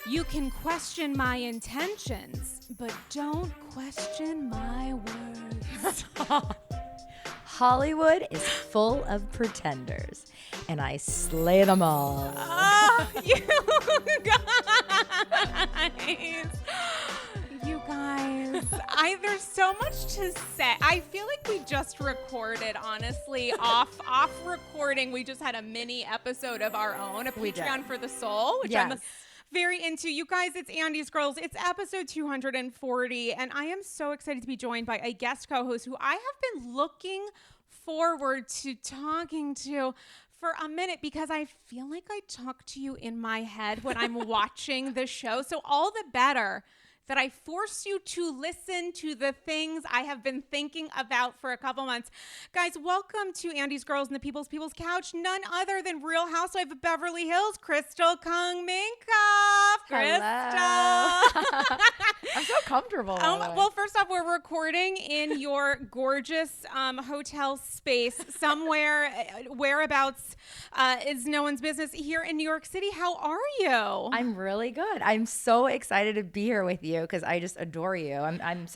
You can question my intentions, but don't question my words. Hollywood is full of pretenders, and I slay them all. Oh, you guys. You guys. There's so much to say. I feel like we just recorded, honestly, off recording. We just had a mini episode of our own, a Patreon for the Soul, which I'm very into. You guys, it's Andy's Girls. It's episode 240, and I am so excited to be joined by a guest co-host who I have been looking forward to talking to for a minute, because I feel like I talk to you in my head when I'm watching the show. So all the better that I force you to listen to the things I have been thinking about for a couple months. Guys, welcome to Andy's Girls and the People's Couch. None other than Real Housewife of Beverly Hills, Crystal Kung Minkoff. Crystal. I'm so comfortable. Well, first off, we're recording in your gorgeous hotel space somewhere, whereabouts is no one's business, here in New York City. How are you? I'm really good. I'm so excited to be here with you because I just adore you. I'm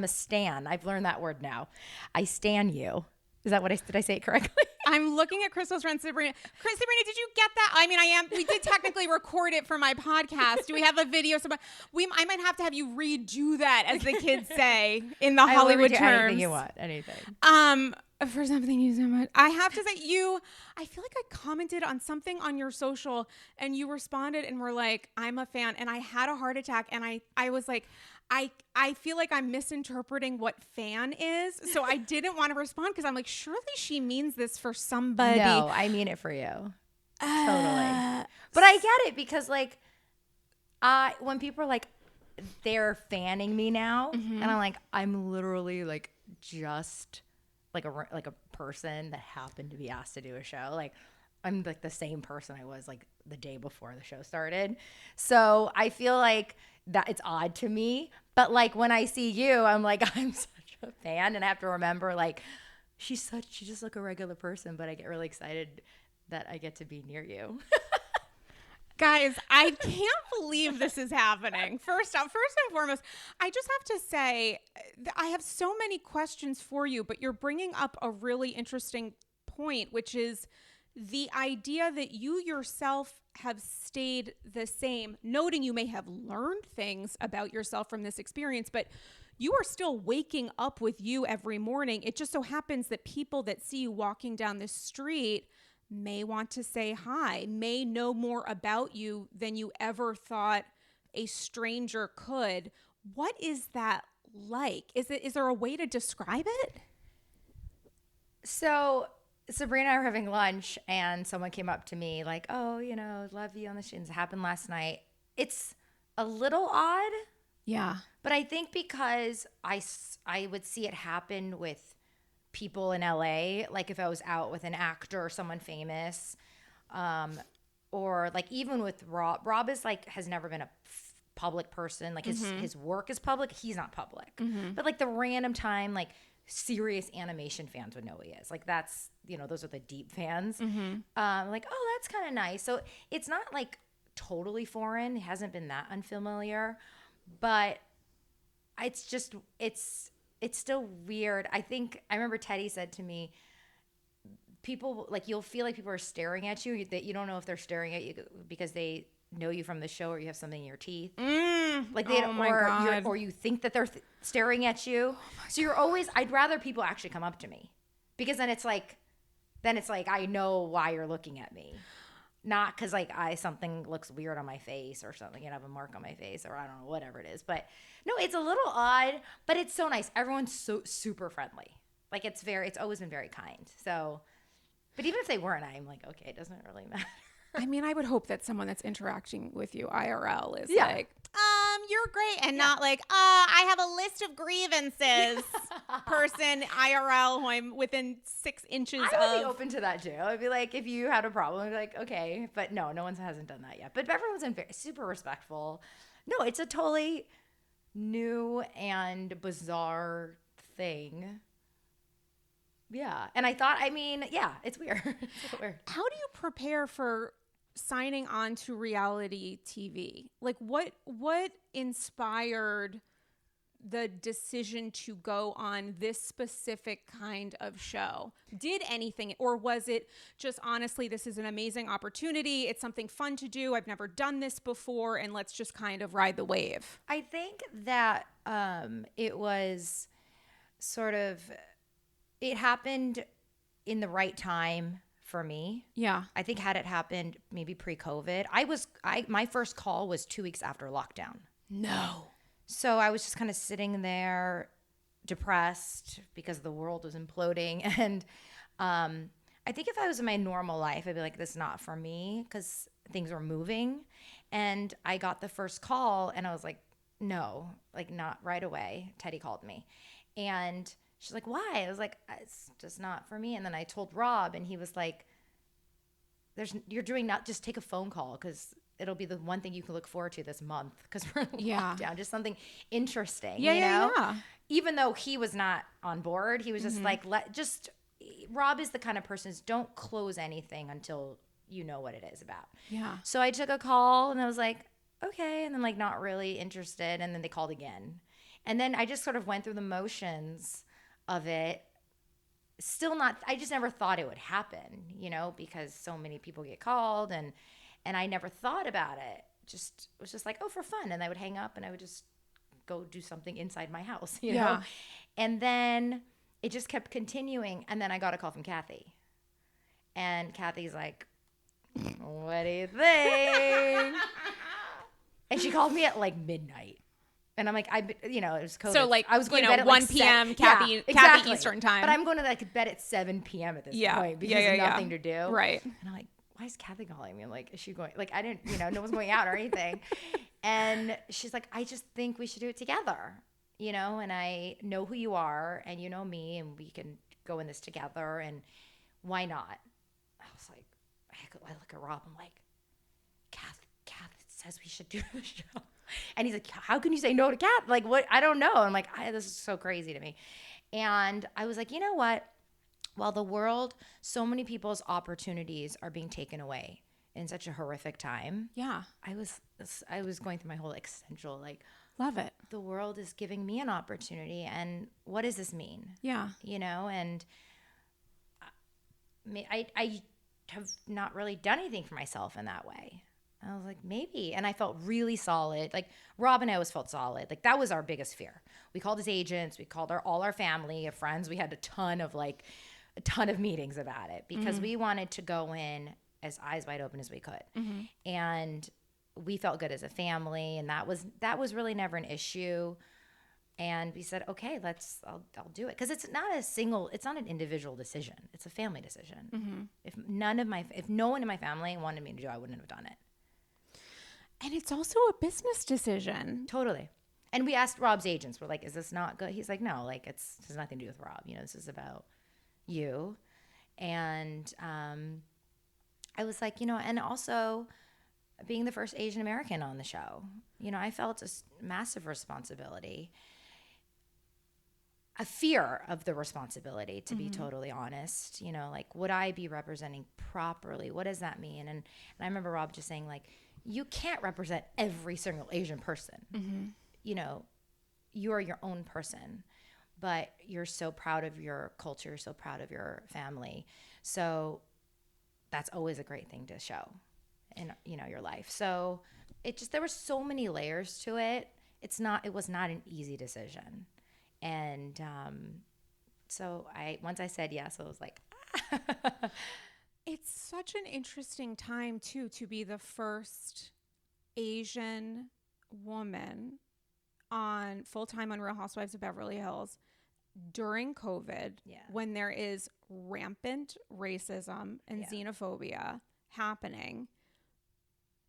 a stan. I've learned that word now. I stan you. Is that what did I say it correctly? I'm looking at Crystal's friend Sabrina. Sabrina, did you get that? I mean, we did technically record it for my podcast. Do we have a video? I might have to have you redo that, as the kids say in the Hollywood terms. Anything you want, anything. For something you so much. I have to say, I feel like I commented on something on your social and you responded and were like, I'm a fan. And I had a heart attack and I was like, I feel like I'm misinterpreting what fan is. So I didn't want to respond because I'm like, surely she means this for somebody. No, I mean it for you. Totally. But I get it because when people are like, they're fanning me now, and I'm like, I'm literally like just like a person that happened to be asked to do a show. Like, I'm like the same person I was like the day before the show started. So I feel like that it's odd to me. But like when I see you, I'm like, I'm such a fan, and I have to remember like she's just like a regular person, but I get really excited that I get to be near you. Guys, I can't believe this is happening. First and foremost, I just have to say I have so many questions for you, but you're bringing up a really interesting point, which is the idea that you yourself have stayed the same, noting you may have learned things about yourself from this experience, but you are still waking up with you every morning. It just so happens that people that see you walking down the street may want to say hi, may know more about you than you ever thought a stranger could. What is that like? Is there a way to describe it? So Sabrina and I were having lunch and someone came up to me like, oh, love you on the streets. It happened last night. It's a little odd. Yeah. But I think because I would see it happen with people in LA, like if I was out with an actor or someone famous, or like even with Rob is like has never been a public person. Like his work is public. He's not public. But like the random time, like serious animation fans would know who he is. Like that's, those are the deep fans. Like, oh, that's kind of nice. So it's not like totally foreign. It hasn't been that unfamiliar, but it's still weird. I remember Teddy said to me, people like you'll feel like people are staring at you, that you don't know if they're staring at you because they know you from the show or you have something in your teeth. Like they or you think that they're staring at you. So you're always, I'd rather people actually come up to me, because then it's like I know why you're looking at me. Not because like something looks weird on my face or something, I have a mark on my face or I don't know, whatever it is. But no, it's a little odd, but it's so nice. Everyone's so super friendly. Like it's always been very kind. So, but even if they weren't, I'm like, okay, it doesn't really matter. I mean, I would hope that someone that's interacting with you IRL is like, you're great. And not like, I have a list of grievances person IRL who I'm within 6 inches of. I would be open to that too. I'd be like, if you had a problem, I'd be like, okay. But no one hasn't done that yet. But everyone's been super respectful. No, it's a totally new and bizarre thing. Yeah. And I thought, it's weird. It's weird. How do you prepare for signing on to reality TV? Like what inspired the decision to go on this specific kind of show? Did anything, or was it just honestly, this is an amazing opportunity, it's something fun to do, I've never done this before, and let's just kind of ride the wave? I think that it was sort of, it happened in the right time for me. Yeah. I think had it happened maybe pre-COVID, my first call was 2 weeks after lockdown. No. So I was just kind of sitting there depressed because the world was imploding. And I think if I was in my normal life, I'd be like, this is not for me, because things were moving. And I got the first call and I was like, no, like not right away. Teddy called me and she's like, why? I was like, it's just not for me. And then I told Rob and he was like, you're doing not just take a phone call, because it'll be the one thing you can look forward to this month, because we're in lockdown, just something interesting, you know? Yeah. Even though he was not on board, he was just like, Rob is the kind of person, don't close anything until you know what it is about. Yeah. So I took a call and I was like, okay. And then like not really interested. And then they called again. And then I just sort of went through the motions of it. Still not, I just never thought it would happen, you know, because so many people get called and I never thought about it. It was just like, oh, for fun. And I would hang up and I would just go do something inside my house, you know? And then it just kept continuing. And then I got a call from Kathy. And Kathy's like, what do you think? And she called me at like midnight. And I'm like, it was COVID. So like, I was going to bed at 1 like p.m. Kathy Kathy Eastern time. But I'm going to like bed at 7 p.m. at this point because there's nothing to do. Right. And I'm like, why is Kathy calling me? I'm like, is she going? Like, I didn't, no one's going out or anything. And she's like, I just think we should do it together, and I know who you are and you know me and we can go in this together and why not? I was like, I look at Rob, I'm like, Kath says we should do the show. And he's like, how can you say no to Kath? Like, what? I don't know. I'm like, this is so crazy to me. And I was like, you know what? While the world, so many people's opportunities are being taken away in such a horrific time. Yeah. I was going through my whole existential, like, love it. The world is giving me an opportunity. And what does this mean? Yeah. And I have not really done anything for myself in that way. I was like, maybe. And I felt really solid. Like, Rob and I always felt solid. Like, that was our biggest fear. We called his agents. We called all our family, our friends. We had a ton of meetings about it because we wanted to go in as eyes wide open as we could. Mm-hmm. And we felt good as a family. And that was really never an issue. And we said, okay, I'll do it. Cause it's not an individual decision. It's a family decision. Mm-hmm. If no one in my family wanted me to do it, I wouldn't have done it. And it's also a business decision. Totally. And we asked Rob's agents, we're like, is this not good? He's like, no, like it has nothing to do with Rob. This is about you. And I was like, and also being the first Asian American on the show, I felt a massive responsibility, a fear of the responsibility, to be totally honest. Like, would I be representing properly? What does that mean? And I remember Rob just saying, like, you can't represent every single Asian person. Mm-hmm. You are your own person, but you're so proud of your culture, you're so proud of your family. So that's always a great thing to show in, your life. So there were so many layers to it. It was not an easy decision. And so once I said yes, I was like, It's such an interesting time, too, to be the first Asian woman on full-time on Real Housewives of Beverly Hills during COVID, when there is rampant racism and xenophobia happening,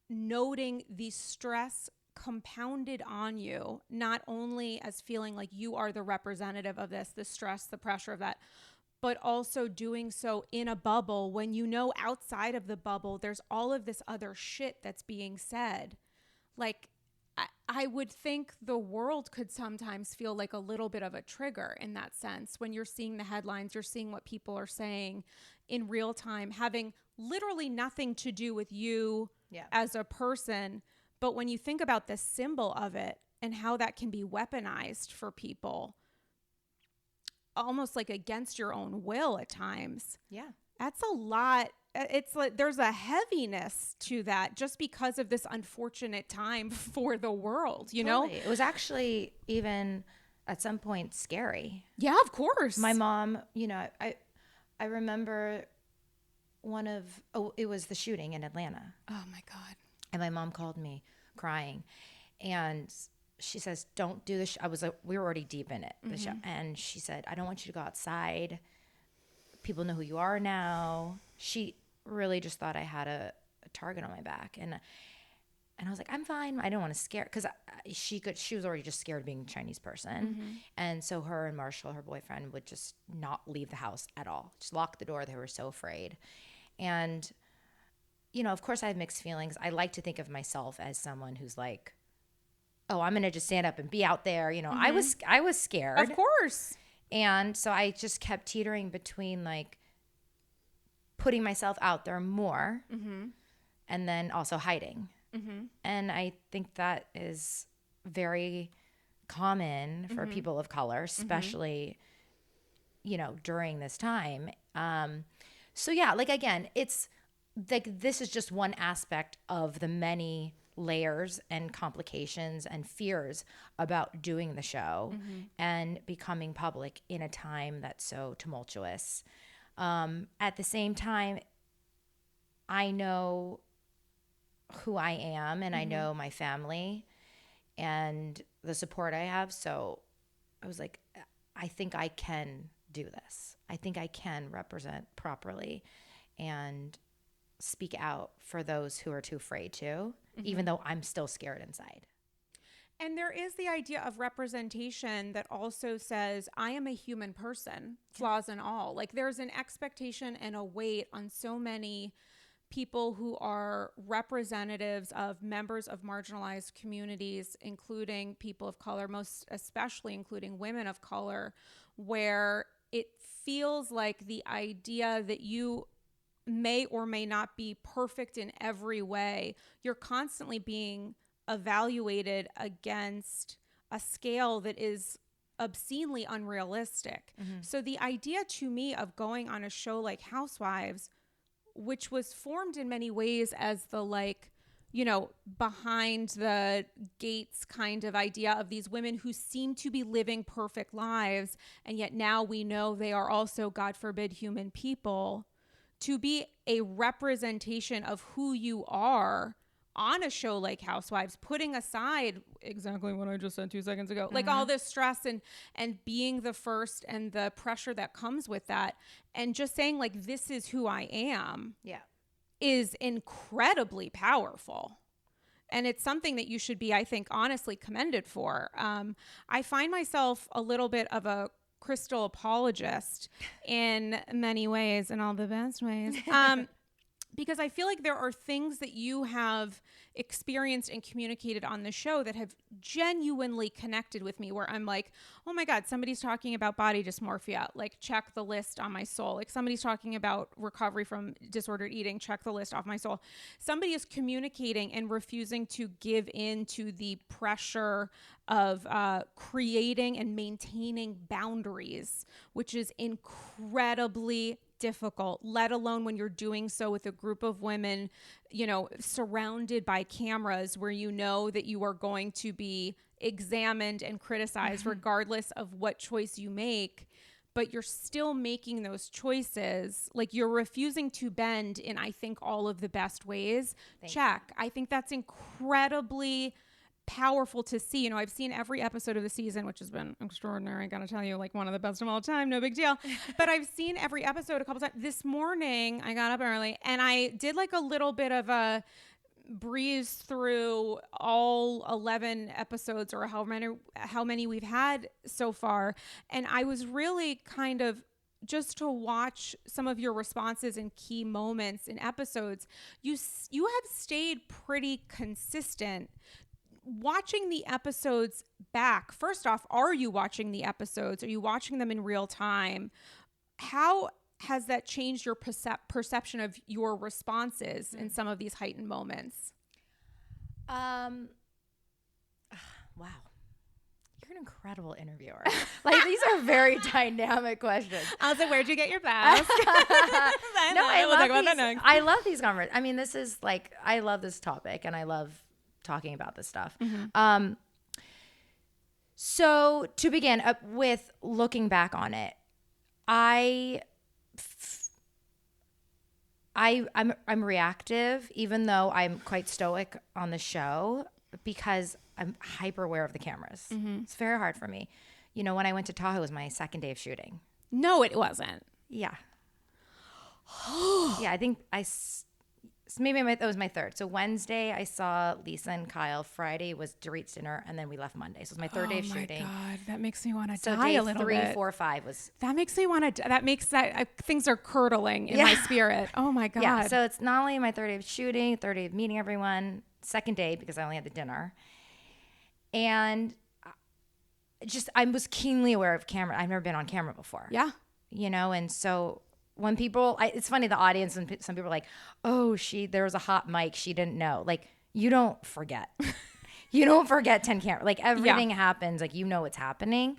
noting the stress compounded on you, not only as feeling like you are the representative of this, the stress, the pressure of that, but also doing so in a bubble when outside of the bubble, there's all of this other shit that's being said. Like, I would think the world could sometimes feel like a little bit of a trigger in that sense. When you're seeing the headlines, you're seeing what people are saying in real time, having literally nothing to do with you Yeah. as a person. But when you think about the symbol of it and how that can be weaponized for people, almost like against your own will at times. Yeah. That's a lot. It's like there's a heaviness to that just because of this unfortunate time for the world, you know? It was actually even at some point scary. Yeah, of course. My mom, I remember it was the shooting in Atlanta. Oh my God. And my mom called me crying, and she says, "Don't do this." We were already deep in it, the show. And she said, "I don't want you to go outside. People know who you are now." She really just thought I had a target on my back. And I was like, "I'm fine. I don't want to scare," because she was already just scared of being a Chinese person. And so her and Marshall, her boyfriend, would just not leave the house at all. Just lock the door. They were so afraid. And, of course I have mixed feelings. I like to think of myself as someone who's like, oh, I'm going to just stand up and be out there. I was scared. Of course. And so I just kept teetering between like putting myself out there more and then also hiding. And I think that is very common for people of color, especially, during this time. So yeah, like, again, it's like, this is just one aspect of the many layers and complications and fears about doing the show and becoming public in a time that's so tumultuous. At the same time, I know who I am, and I know my family and the support I have. So I was like, I think I can do this. I think I can represent properly and speak out for those who are too afraid to, even though I'm still scared inside. And there is the idea of representation that also says, I am a human person, flaws and all. Like, there's an expectation and a weight on so many people who are representatives of members of marginalized communities, including people of color, most especially including women of color, where it feels like the idea that you may or may not be perfect in every way, you're constantly being evaluated against a scale that is obscenely unrealistic. So the idea to me of going on a show like Housewives, which was formed in many ways as the, like, behind the gates kind of idea of these women who seem to be living perfect lives, and yet now we know they are also, God forbid, human people, to be a representation of who you are on a show like Housewives, putting aside exactly what I just said 2 seconds ago, like all this stress and being the first and the pressure that comes with that, and just saying, like, this is who I am, is incredibly powerful. And it's something that you should be, I think, honestly commended for. I find myself a little bit of a Crystal apologist in many ways, in all the best ways. Because I feel like there are things that you have experienced and communicated on the show that have genuinely connected with me, where I'm like, oh my God, somebody's talking about body dysmorphia. Like, check the list on my soul. Like, somebody's talking about recovery from disordered eating. Check the list off my soul. Somebody is communicating and refusing to give in to the pressure of creating and maintaining boundaries, which is incredibly difficult, let alone when you're doing so with a group of women, surrounded by cameras, where that you are going to be examined and criticized regardless of what choice you make. But you're still making those choices. Like, you're refusing to bend in, I think, all of the best ways. Check. I think that's incredibly powerful to see. I've seen every episode of the season, which has been extraordinary. I gotta tell you, like, one of the best of all time, no big deal. But I've seen every episode a couple times. This morning, I got up early and I did like a little bit of a breeze through all 11 episodes, or how many we've had so far. And I was really kind of, just to watch some of your responses and key moments in episodes, you have stayed pretty consistent. Watching the episodes back, first off, are you watching the episodes? Are you watching them in real time? How has that changed your perception of your responses in some of these heightened moments? Wow. You're an incredible interviewer. Like, these are very dynamic questions. I was like, where'd you get your best? I love these conversations. I mean, this is like, I love this topic and I love talking about this stuff. So to begin with, looking back on it, I'm reactive, even though I'm quite stoic on the show, because I'm hyper aware of the cameras. It's very hard for me. You know, when I went to Tahoe, it was my second day of shooting. No, it wasn't. Yeah. Yeah, I think it was my third. So Wednesday, I saw Lisa and Kyle. Friday was Dorit's dinner, and then we left Monday. So it was my third day of shooting. Oh my God, that makes me want to So die day a little 3, bit. 4, 5 was. That makes me want to. That makes things are curdling in my spirit. Oh my God. Yeah. So it's not only my third day of shooting, third day of meeting everyone, second day because I only had the dinner, and I was keenly aware of camera. I've never been on camera before. Yeah. You know, and so when people, it's funny, the audience, and some people are like, oh, there was a hot mic, she didn't know. Like, you don't forget. You don't forget 10 camera. Like, everything happens. Like, you know what's happening.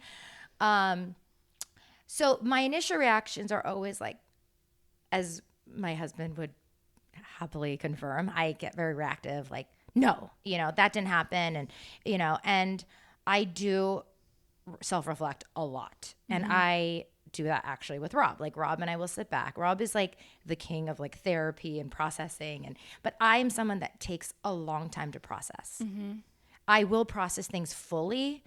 So my initial reactions are always like, as my husband would happily confirm, I get very reactive. Like, no, that didn't happen. And I do self-reflect a lot. And I do that actually with Rob. Like, Rob and I will sit back. Rob is like the king of like therapy and processing, but I am someone that takes a long time to process. I will process things fully.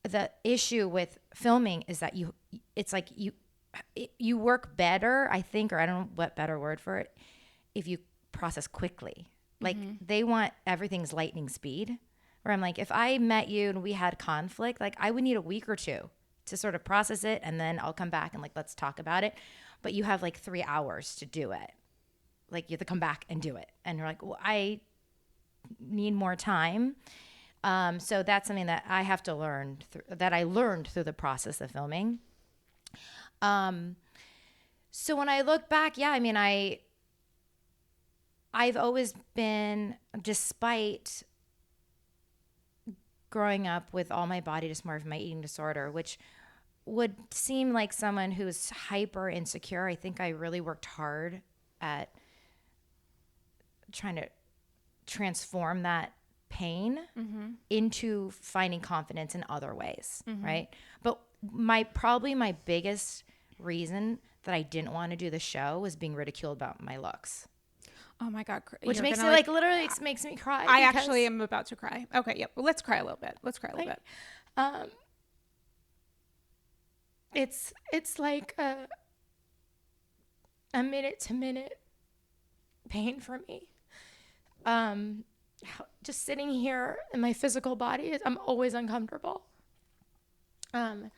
The issue with filming is that you work better, I think, or I don't know what better word for it, if you process quickly. Like, they want everything's lightning speed. Where I'm like, if I met you and we had conflict, like, I would need a week or two to sort of process it, and then I'll come back and like, let's talk about it. But you have like 3 hours to do it. Like, you have to come back and do it. And you're like, well, I need more time. So that's something that I have to learn, that I learned through the process of filming. So when I look back, yeah, I mean, I've always been, despite growing up with all my body dysmorphia, my eating disorder, which would seem like someone who's hyper insecure, I think I really worked hard at trying to transform that pain into finding confidence in other ways, right? But probably my biggest reason that I didn't want to do the show was being ridiculed about my looks. Oh my God. Which makes me like literally makes me cry. I actually am about to cry. Okay. Yep. Well, let's cry a little bit. It's like a minute to minute pain for me. Just sitting here in my physical body, I'm always uncomfortable. And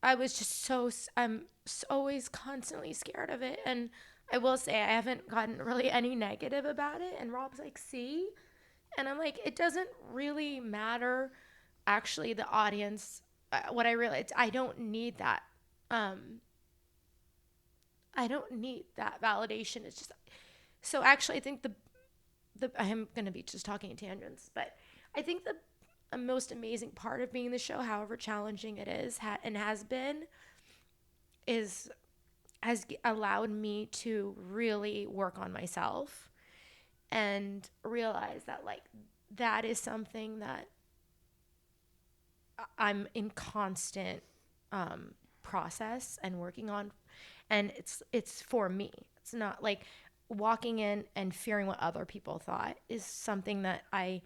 I was just I'm always constantly scared of it. And I will say I haven't gotten really any negative about it. And Rob's like, see? And I'm like, it doesn't really matter. Actually, the audience, what I realized, I don't need that. I don't need that validation. It's just, so actually I think I'm going to be just talking in tangents, but I think the most amazing part of being in the show, however challenging it is and has been, has allowed me to really work on myself and realize that like that is something that I'm in constant process and working on, and it's for me. It's not like walking in and fearing what other people thought is something that I've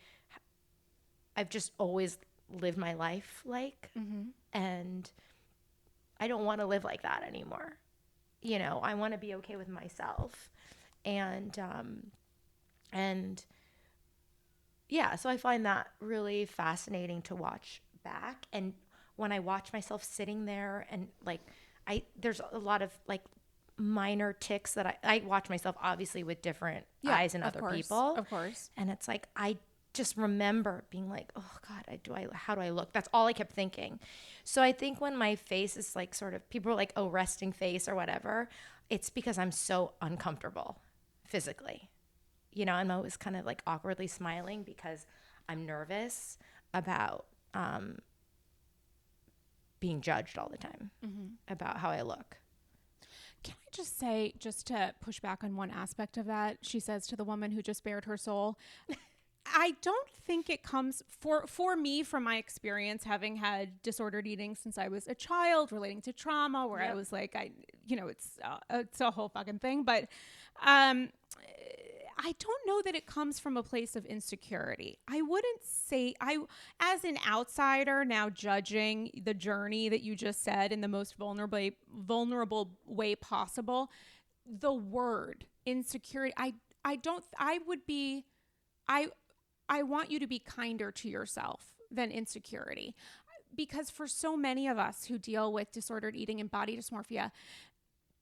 just always lived my life like, and I don't want to live like that anymore. I want to be okay with myself, and yeah, so I find that really fascinating to watch back. And when I watch myself sitting there and like, there's a lot of like minor tics that I watch myself obviously with different eyes and other people. Of course. And it's like, I just remember being like, oh God, how do I look? That's all I kept thinking. So I think when my face is like sort of, people are like, oh, resting face or whatever, it's because I'm so uncomfortable physically. You know, I'm always kind of like awkwardly smiling because I'm nervous about being judged all the time about how I look. Can I just say, just to push back on one aspect of that, she says to the woman who just bared her soul, I don't think it comes for me, from my experience, having had disordered eating since I was a child, relating to trauma, where I was like, it's a whole fucking thing. But I don't know that it comes from a place of insecurity. I wouldn't say, as an outsider now I the journey that you just said in the most vulnerable way possible, the word insecurity, I want you to be kinder to yourself than insecurity. Because for so many of us who deal with disordered eating and body dysmorphia,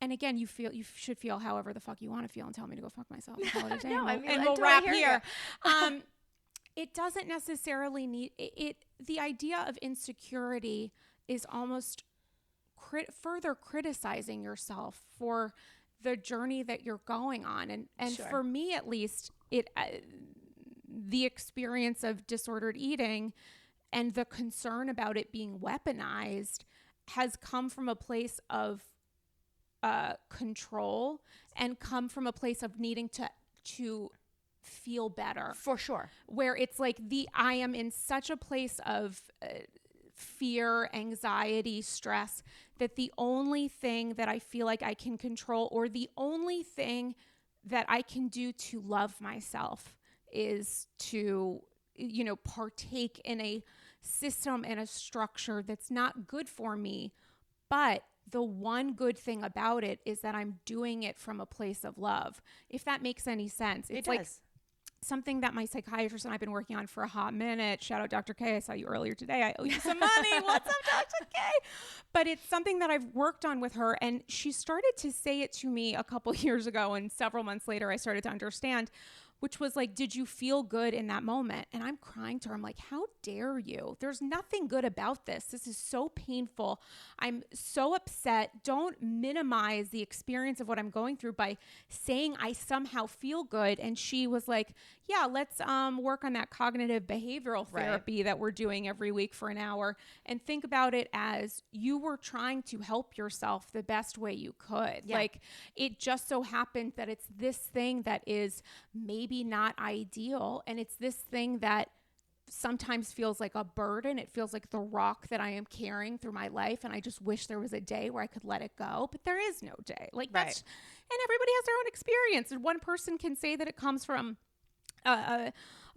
and again, you should feel however the fuck you want to feel and tell me to go fuck myself. And call it a day. No, and we'll wrap here. It doesn't necessarily need it. The idea of insecurity is almost further criticizing yourself for the journey that you're going on. And Sure. For me, at least, the experience of disordered eating and the concern about it being weaponized has come from a place of control and come from a place of needing to feel better. For sure. Where it's like I am in such a place of fear, anxiety, stress, that the only thing that I feel like I can control, or the only thing that I can do to love myself, is to, partake in a system and a structure that's not good for me. But the one good thing about it is that I'm doing it from a place of love. If that makes any sense. It's like something that my psychiatrist and I've been working on for a hot minute. Shout out Dr. K. I saw you earlier today. I owe you some money. What's up, Dr. K? But it's something that I've worked on with her. And she started to say it to me a couple years ago. And several months later, I started to understand, which was like, did you feel good in that moment? And I'm crying to her. I'm like, how dare you? There's nothing good about this. This is so painful. I'm so upset. Don't minimize the experience of what I'm going through by saying I somehow feel good. And she was like, yeah, let's work on that cognitive behavioral therapy that we're doing every week for an hour, and think about it as you were trying to help yourself the best way you could. Yeah. Like, it just so happened that it's this thing that is maybe not ideal, and it's this thing that sometimes feels like a burden. It feels like the rock that I am carrying through my life, and I just wish there was a day where I could let it go, but there is no day. Like, that's, and everybody has their own experience, and one person can say that it comes from a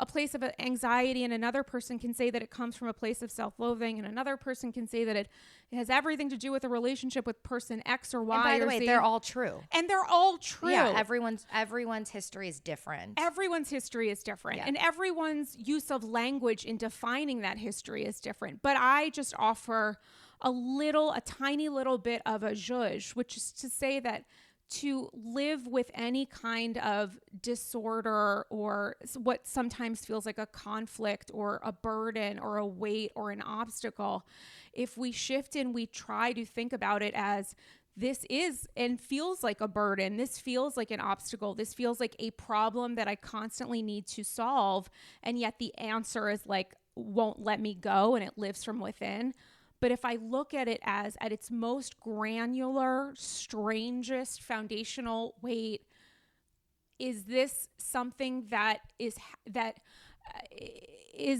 place of anxiety, and another person can say that it comes from a place of self-loathing, and another person can say that it has everything to do with a relationship with person X or Y. And by the way, they're all true. And they're all true. Yeah, everyone's history is different. Everyone's history is different. Yeah. And everyone's use of language in defining that history is different. But I just offer a tiny little bit of a zhuzh, which is to say that to live with any kind of disorder, or what sometimes feels like a conflict or a burden or a weight or an obstacle, if we shift and we try to think about it as, this is and feels like a burden, this feels like an obstacle, this feels like a problem that I constantly need to solve, and yet the answer is like, won't let me go, and it lives from within. But if I look at it as, at its most granular, strangest, foundational weight, is this something that is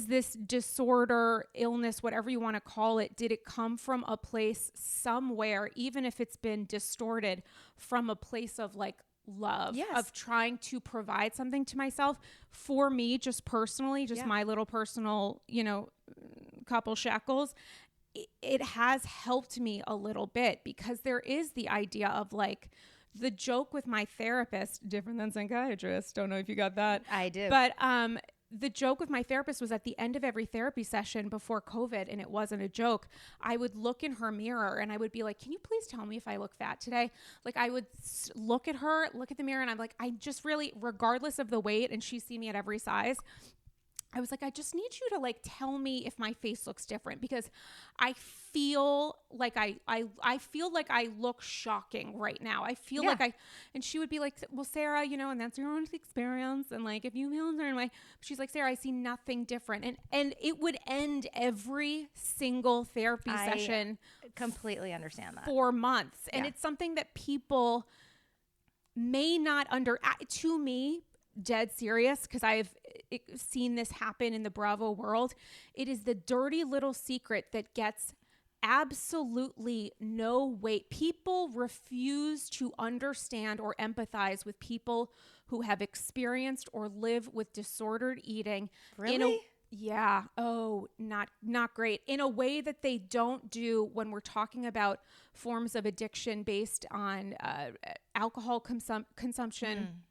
this disorder, illness, whatever you want to call it, did it come from a place somewhere, even if it's been distorted, from a place of like love, of trying to provide something to myself? For me, just personally, my little personal, couple shekels, it has helped me a little bit, because there is the idea of like, the joke with my therapist, different than psychiatrist. Don't know if you got that. I do. But the joke with my therapist was, at the end of every therapy session before COVID, and it wasn't a joke, I would look in her mirror and I would be like, can you please tell me if I look fat today? Like, I would look at her, look at the mirror, and I'm like, I just really, regardless of the weight, and she's seen me at every size, I was like, I just need you to like tell me if my face looks different, because I feel like I feel like I look shocking right now. I feel like and she would be like, well, Sarah, you know, and that's your own experience. And like, if you feel a certain way, she's like, Sarah, I see nothing different. And it would end every single therapy session. Completely understand that. For months. And it's something that people may not to me, dead serious, because I've seen this happen in the Bravo world. It is the dirty little secret that gets absolutely no weight. People refuse to understand or empathize with people who have experienced or live with disordered eating. Really? Yeah. Oh, not great. In a way that they don't do when we're talking about forms of addiction based on alcohol consumption.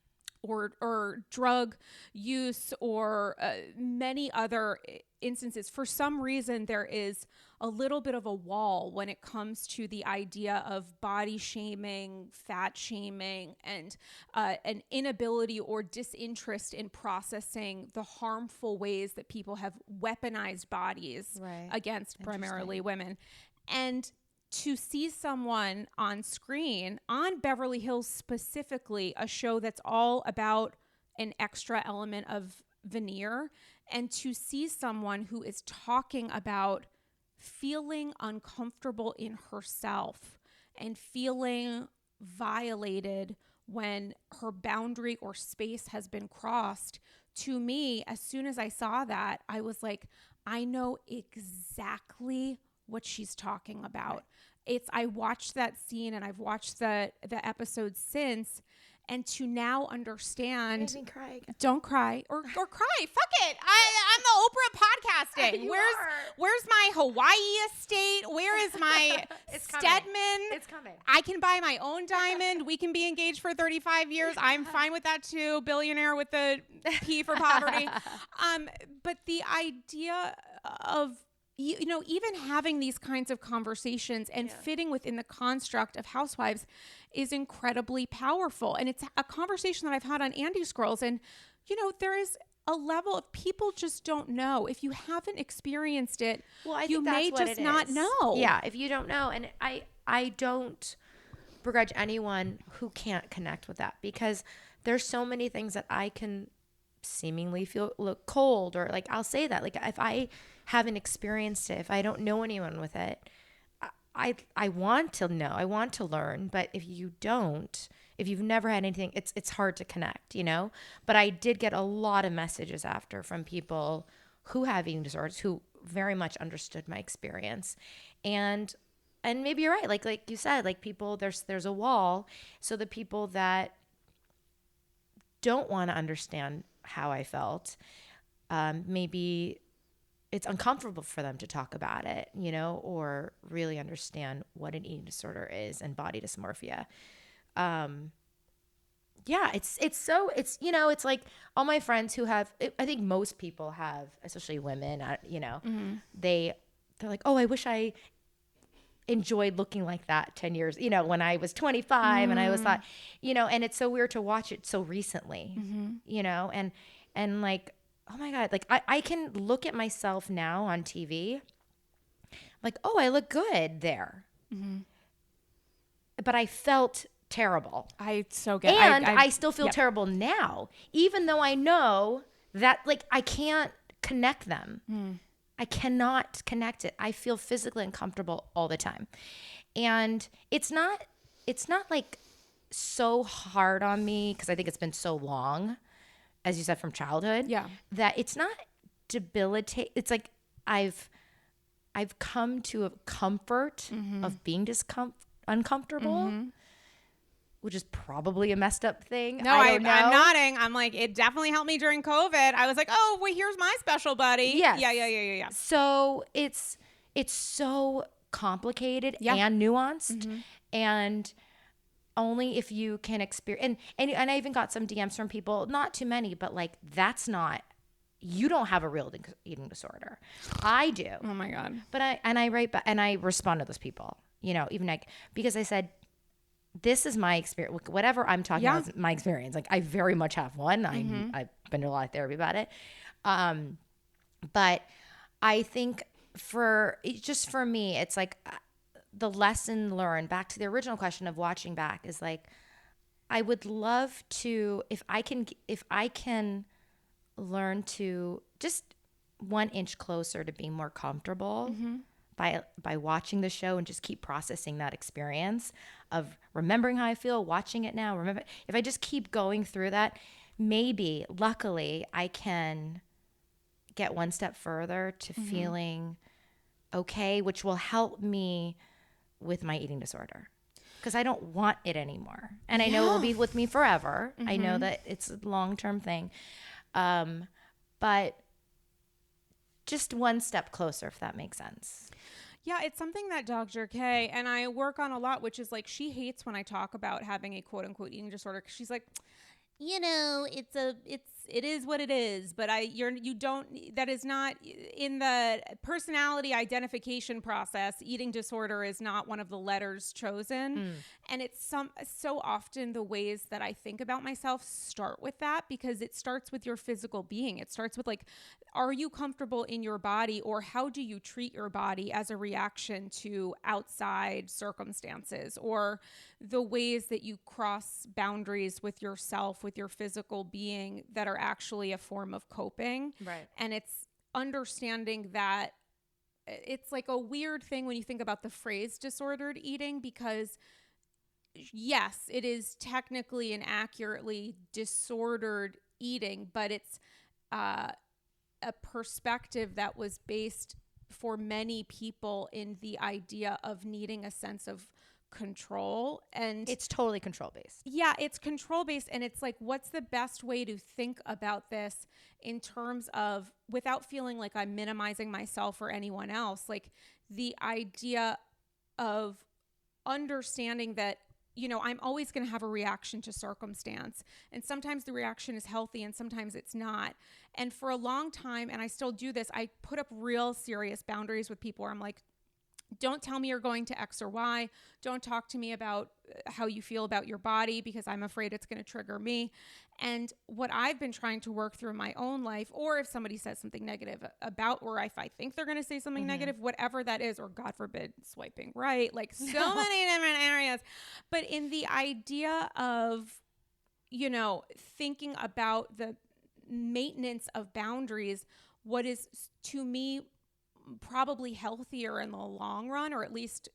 Or drug use, or many other instances. For some reason, there is a little bit of a wall when it comes to the idea of body shaming, fat shaming, and an inability or disinterest in processing the harmful ways that people have weaponized bodies against primarily women. And to see someone on screen, on Beverly Hills specifically, a show that's all about an extra element of veneer, and to see someone who is talking about feeling uncomfortable in herself and feeling violated when her boundary or space has been crossed, to me, as soon as I saw that, I was like, I know exactly what she's talking about. I watched that scene, and I've watched the episodes since, and to now understand. Made me cry again. Don't cry or cry. Fuck it. I'm the Oprah podcasting. Where's my Hawaii estate? Where is my Stedman? It's coming. I can buy my own diamond. We can be engaged for 35 years. I'm fine with that too. Billionaire with the P for poverty. But the idea of, you know, even having these kinds of conversations and fitting within the construct of Housewives is incredibly powerful. And it's a conversation that I've had on Andy's Girls. And, you know, there is a level of people just don't know. If you haven't experienced it, you may just not know. Yeah, if you don't know. And I don't begrudge anyone who can't connect with that, because there's so many things that I can seemingly look cold, or like, I'll say that, like, if I haven't experienced it, if I don't know anyone with it, I want to know, I want to learn. But if you've never had anything, it's hard to connect, you know. But I did get a lot of messages after from people who have eating disorders who very much understood my experience. And maybe you're right, like you said, like, people, there's a wall. So the people that don't want to understand how I felt, maybe it's uncomfortable for them to talk about it, you know, or really understand what an eating disorder is and body dysmorphia. It's you know, it's like all my friends who have, I think most people have, especially women, you know, they're like, oh, I wish I enjoyed looking like that 10 years, you know, when I was 25 and I was thought, you know, and it's so weird to watch it so recently, you know, and like, oh my God, like I can look at myself now on TV, like, oh, I look good there. But I felt terrible. I so get and I still feel terrible now, even though I know that, like, I can't connect them. I cannot connect it. I feel physically uncomfortable all the time. And it's not like so hard on me, because I think it's been so long, as you said, from childhood, that it's not debilitating. It's like I've come to a comfort of being uncomfortable, which is probably a messed up thing. No, I'm nodding. I'm like, it definitely helped me during COVID. I was like, oh, well, here's my special buddy. Yes. Yeah. So it's so complicated and nuanced, and only if you can experience. And I even got some DMs from people, not too many, but like, you don't have a real eating disorder. I do. Oh my God. But I write back and I respond to those people, you know, even like, because I said, this is my experience. Whatever I'm talking about is my experience. Like, I very much have one. I've been to a lot of therapy about it. But I think for me, it's like the lesson learned back to the original question of watching back is like, I would love to, if I can learn to just 1 inch closer to being more comfortable by watching the show and just keep processing that experience of remembering how I feel, watching it now. Remember, if I just keep going through that, maybe, luckily, I can get one step further to feeling okay, which will help me with my eating disorder. Because I don't want it anymore. And I know it will be with me forever. I know that it's a long-term thing. But just one step closer, if that makes sense. Yeah, it's something that Dr. K and I work on a lot, which is like she hates when I talk about having a quote unquote eating disorder, 'cause she's like, it is what it is, but you don't, that is not in the personality identification process. Eating disorder is not one of the letters chosen. And it's so often the ways that I think about myself start with that, because it starts with your physical being. It starts with like, are you comfortable in your body, or how do you treat your body as a reaction to outside circumstances, or the ways that you cross boundaries with yourself, with your physical being, that are actually a form of coping. Right. And it's understanding that it's like a weird thing when you think about the phrase disordered eating, because yes, it is technically and accurately disordered eating, but it's a perspective that was based for many people in the idea of needing a sense of control. And It's totally control based. yeah, it's control based. And it's like, what's the best way to think about this in terms of, without feeling like I'm minimizing myself or anyone else, like the idea of understanding that, I'm always going to have a reaction to circumstance. And sometimes the reaction is healthy and sometimes it's not. And for a long time, and I still do this, I put up real serious boundaries with people where I'm like, don't tell me you're going to X or Y. Don't talk to me about how you feel about your body, because I'm afraid it's going to trigger me. And what I've been trying to work through in my own life, or if somebody says something negative about, or if I think they're going to say something negative, whatever that is, or God forbid, swiping right, like so many different areas. But in the idea of, thinking about the maintenance of boundaries, what is to me probably healthier in the long run, or at least,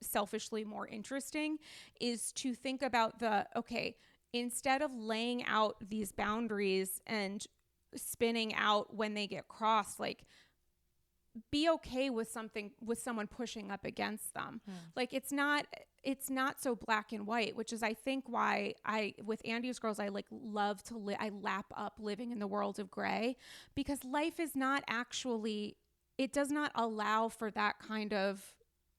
selfishly more interesting, is to think about okay, instead of laying out these boundaries and spinning out when they get crossed, like, be okay with someone pushing up against them. Like, it's not so black and white, which is, I think, why with Andy's Girls, I like love to I lap up living in the world of gray, because life is not actually, it does not allow for that kind of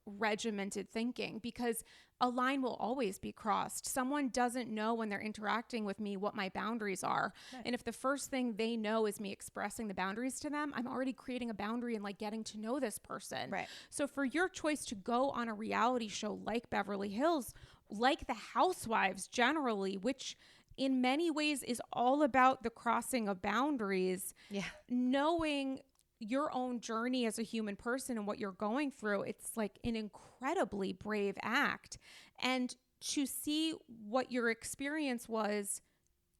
regimented thinking, because a line will always be crossed. Someone doesn't know when they're interacting with me what my boundaries are. Right. And if the first thing they know is me expressing the boundaries to them, I'm already creating a boundary and like getting to know this person. Right. So for your choice to go on a reality show like Beverly Hills, like The Housewives generally, which in many ways is all about the crossing of boundaries, knowing your own journey as a human person and what you're going through, it's like an incredibly brave act. And to see what your experience was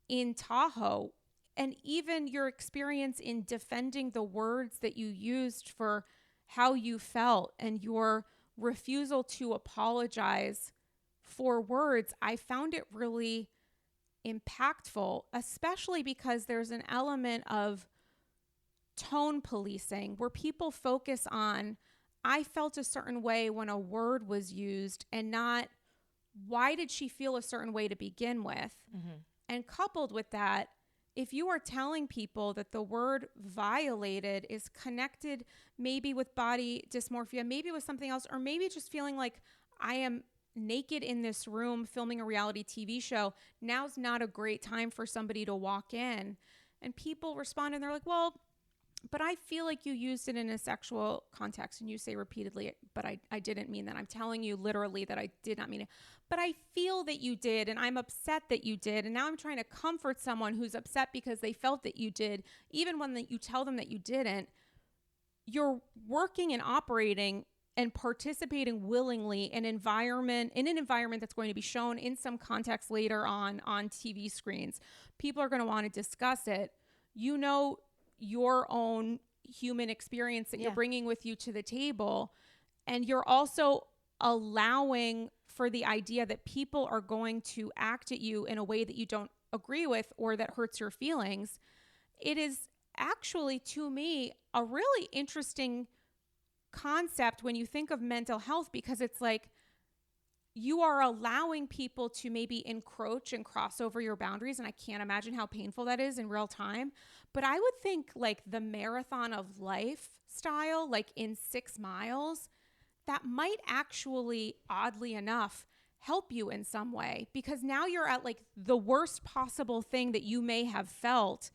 in Tahoe, and even your experience in defending the words that you used for how you felt, and your refusal to apologize for words, I found it really impactful, especially because there's an element of tone policing where people focus on, I felt a certain way when a word was used, and not, why did she feel a certain way to begin with? And coupled with that, if you are telling people that the word violated is connected maybe with body dysmorphia, maybe with something else, or maybe just feeling like, I am naked in this room filming a reality TV show, now's not a great time for somebody to walk in. And people respond and they're like, well, But I feel like you used it in a sexual context, and you say repeatedly, but I didn't mean that. I'm telling you literally that I did not mean it. But I feel that you did, and I'm upset that you did. And now I'm trying to comfort someone who's upset because they felt that you did, even when you tell them that you didn't. You're working and operating and participating willingly in an environment that's going to be shown in some context later on TV screens. People are going to want to discuss it. You know your own human experience that you're bringing with you to the table, and you're also allowing for the idea that people are going to act at you in a way that you don't agree with or that hurts your feelings. It is actually, to me, a really interesting concept when you think of mental health, because it's like you are allowing people to maybe encroach and cross over your boundaries. And I can't imagine how painful that is in real time. But I would think like the marathon of life style, like in 6 miles, that might actually, oddly enough, help you in some way, because now you're at like the worst possible thing that you may have felt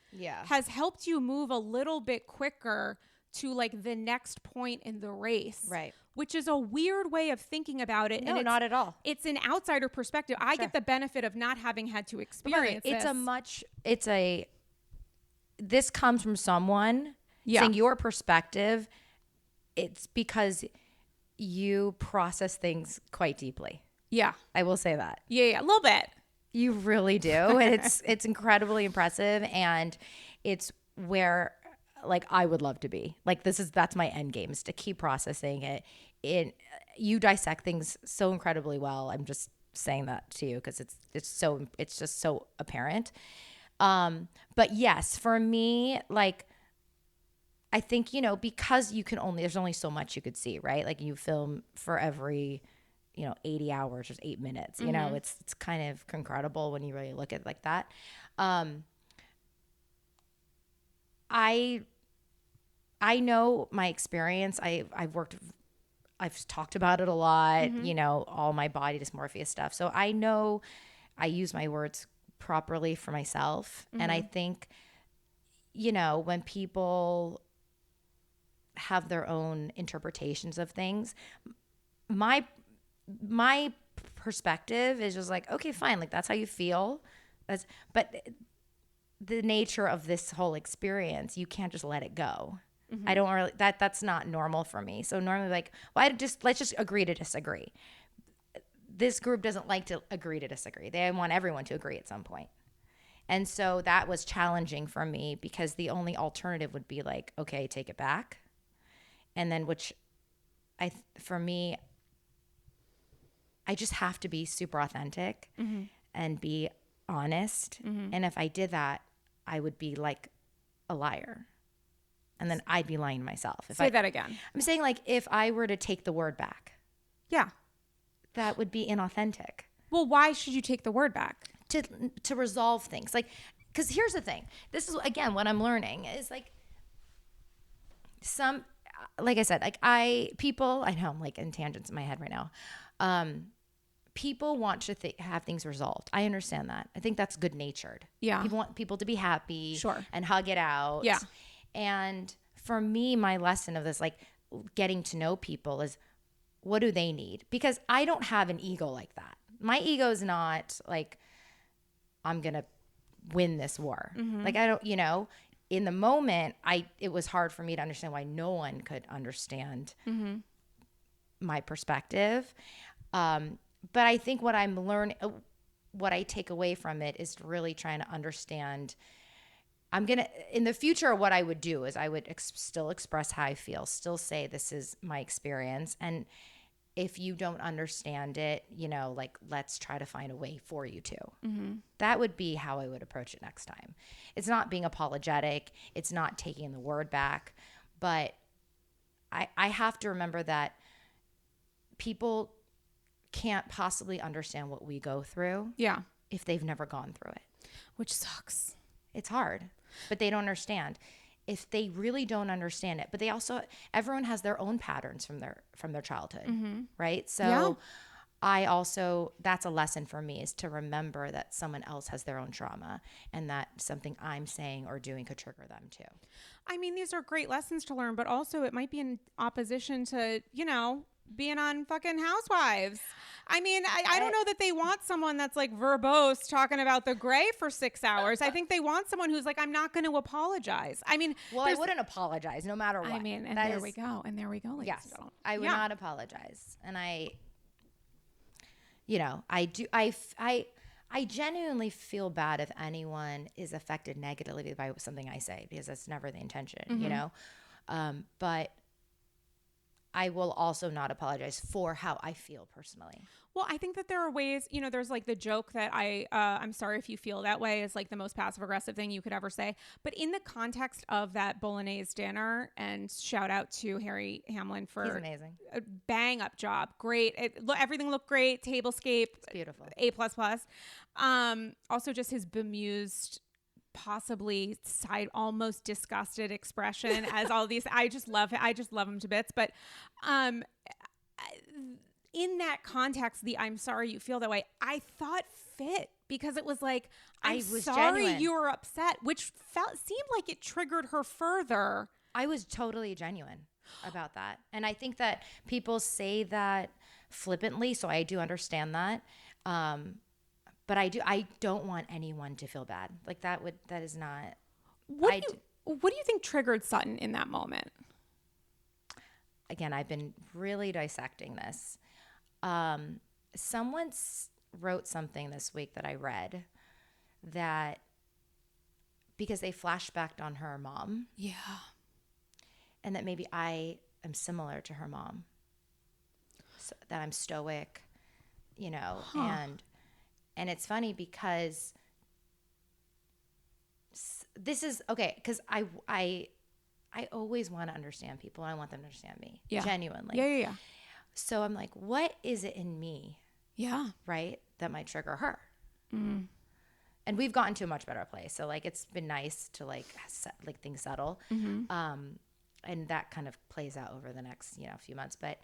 has helped you move a little bit quicker to like the next point in the race. Right. Which is a weird way of thinking about it. No, and not at all. It's an outsider perspective. I get the benefit of not having had to experience this. This comes from someone saying your perspective. It's because you process things quite deeply. Yeah. I will say that. Yeah, a little bit. You really do. And it's incredibly impressive. And it's where like I would love to be. Like that's my end game, is to keep processing it. You dissect things so incredibly well. I'm just saying that to you because it's just so apparent. But yes, for me, like I think, because there's only so much you could see, right? Like you film for every 80 hours, there's 8 minutes, it's kind of incredible when you really look at it like that. I know my experience. I've talked about it a lot, all my body dysmorphia stuff. So I know I use my words properly for myself. And I think, when people have their own interpretations of things, my perspective is just like, okay, fine. Like that's how you feel. But the nature of this whole experience, you can't just let it go. I don't really, that's not normal for me. So normally like, well, let's just agree to disagree. This group doesn't like to agree to disagree. They want everyone to agree at some point. And so that was challenging for me because the only alternative would be like, okay, take it back. And then for me, I just have to be super authentic and be honest. And if I did that, I would be like a liar. And then I'd be lying to myself. Say that again. I'm saying like if I were to take the word back. Yeah. That would be inauthentic. Well, why should you take the word back? To resolve things. Like, because here's the thing. This is, again, what I'm learning is like like I said, like I know I'm like in tangents in my head right now. People want to have things resolved. I understand that. I think that's good natured. Yeah. People want people to be happy. Sure. And hug it out. Yeah. And for me, my lesson of this, like getting to know people is, what do they need? Because I don't have an ego like that. My ego is not like, I'm going to win this war. Like I don't, in the moment, it was hard for me to understand why no one could understand my perspective. But I think what I'm learning, what I take away from it is really trying to understand. In the future, what I would do is I would still express how I feel, still say this is my experience. And if you don't understand it, like let's try to find a way for you to. That would be how I would approach it next time. It's not being apologetic. It's not taking the word back. But I have to remember that people can't possibly understand what we go through if they've never gone through it. Which sucks. It's hard. But they don't understand. If they really don't understand it, but they also, everyone has their own patterns from their childhood, right? So I also, that's a lesson for me, is to remember that someone else has their own trauma and that something I'm saying or doing could trigger them too. I mean, these are great lessons to learn, but also it might be in opposition to, being on fucking Housewives. I mean, I don't know that they want someone that's like verbose talking about the gray for 6 hours. I think they want someone who's like, I'm not going to apologize. I mean, Well, I wouldn't apologize no matter what. I mean, and That there is- we go. And there we go. Ladies Yes, and gentlemen. I would Yeah. not apologize. And I genuinely feel bad if anyone is affected negatively by something I say, because that's never the intention, but I will also not apologize for how I feel personally. Well, I think that there are ways, there's like the joke that I'm sorry if you feel that way is like the most passive aggressive thing you could ever say. But in the context of that bolognese dinner, and shout out to Harry Hamlin for He's amazing. a bang up job. Great. Everything looked great. Tablescape. It's beautiful. A++. Also just his bemused, possibly almost disgusted expression as all these, I just love him to bits. But, in that context, the I'm sorry you feel that way, I thought fit, because it was like, I was sorry genuine. you were upset, which seemed like it triggered her further. I was totally genuine about that. And I think that people say that flippantly, so I do understand that. But I don't want anyone to feel bad. Like that is not. What do you think triggered Sutton in that moment? Again, I've been really dissecting this. Someone wrote something this week that I read, that because they flashbacked on her mom. Yeah. And that maybe I am similar to her mom. So that I'm stoic, and it's funny because this is okay, because I always want to understand people. I want them to understand me. Yeah. Genuinely. Yeah. So I'm like, what is it in me, Yeah. right, that might trigger her? Mm. And we've gotten to a much better place. So like, it's been nice to like things settle. Mm-hmm. And that kind of plays out over the next, few months. But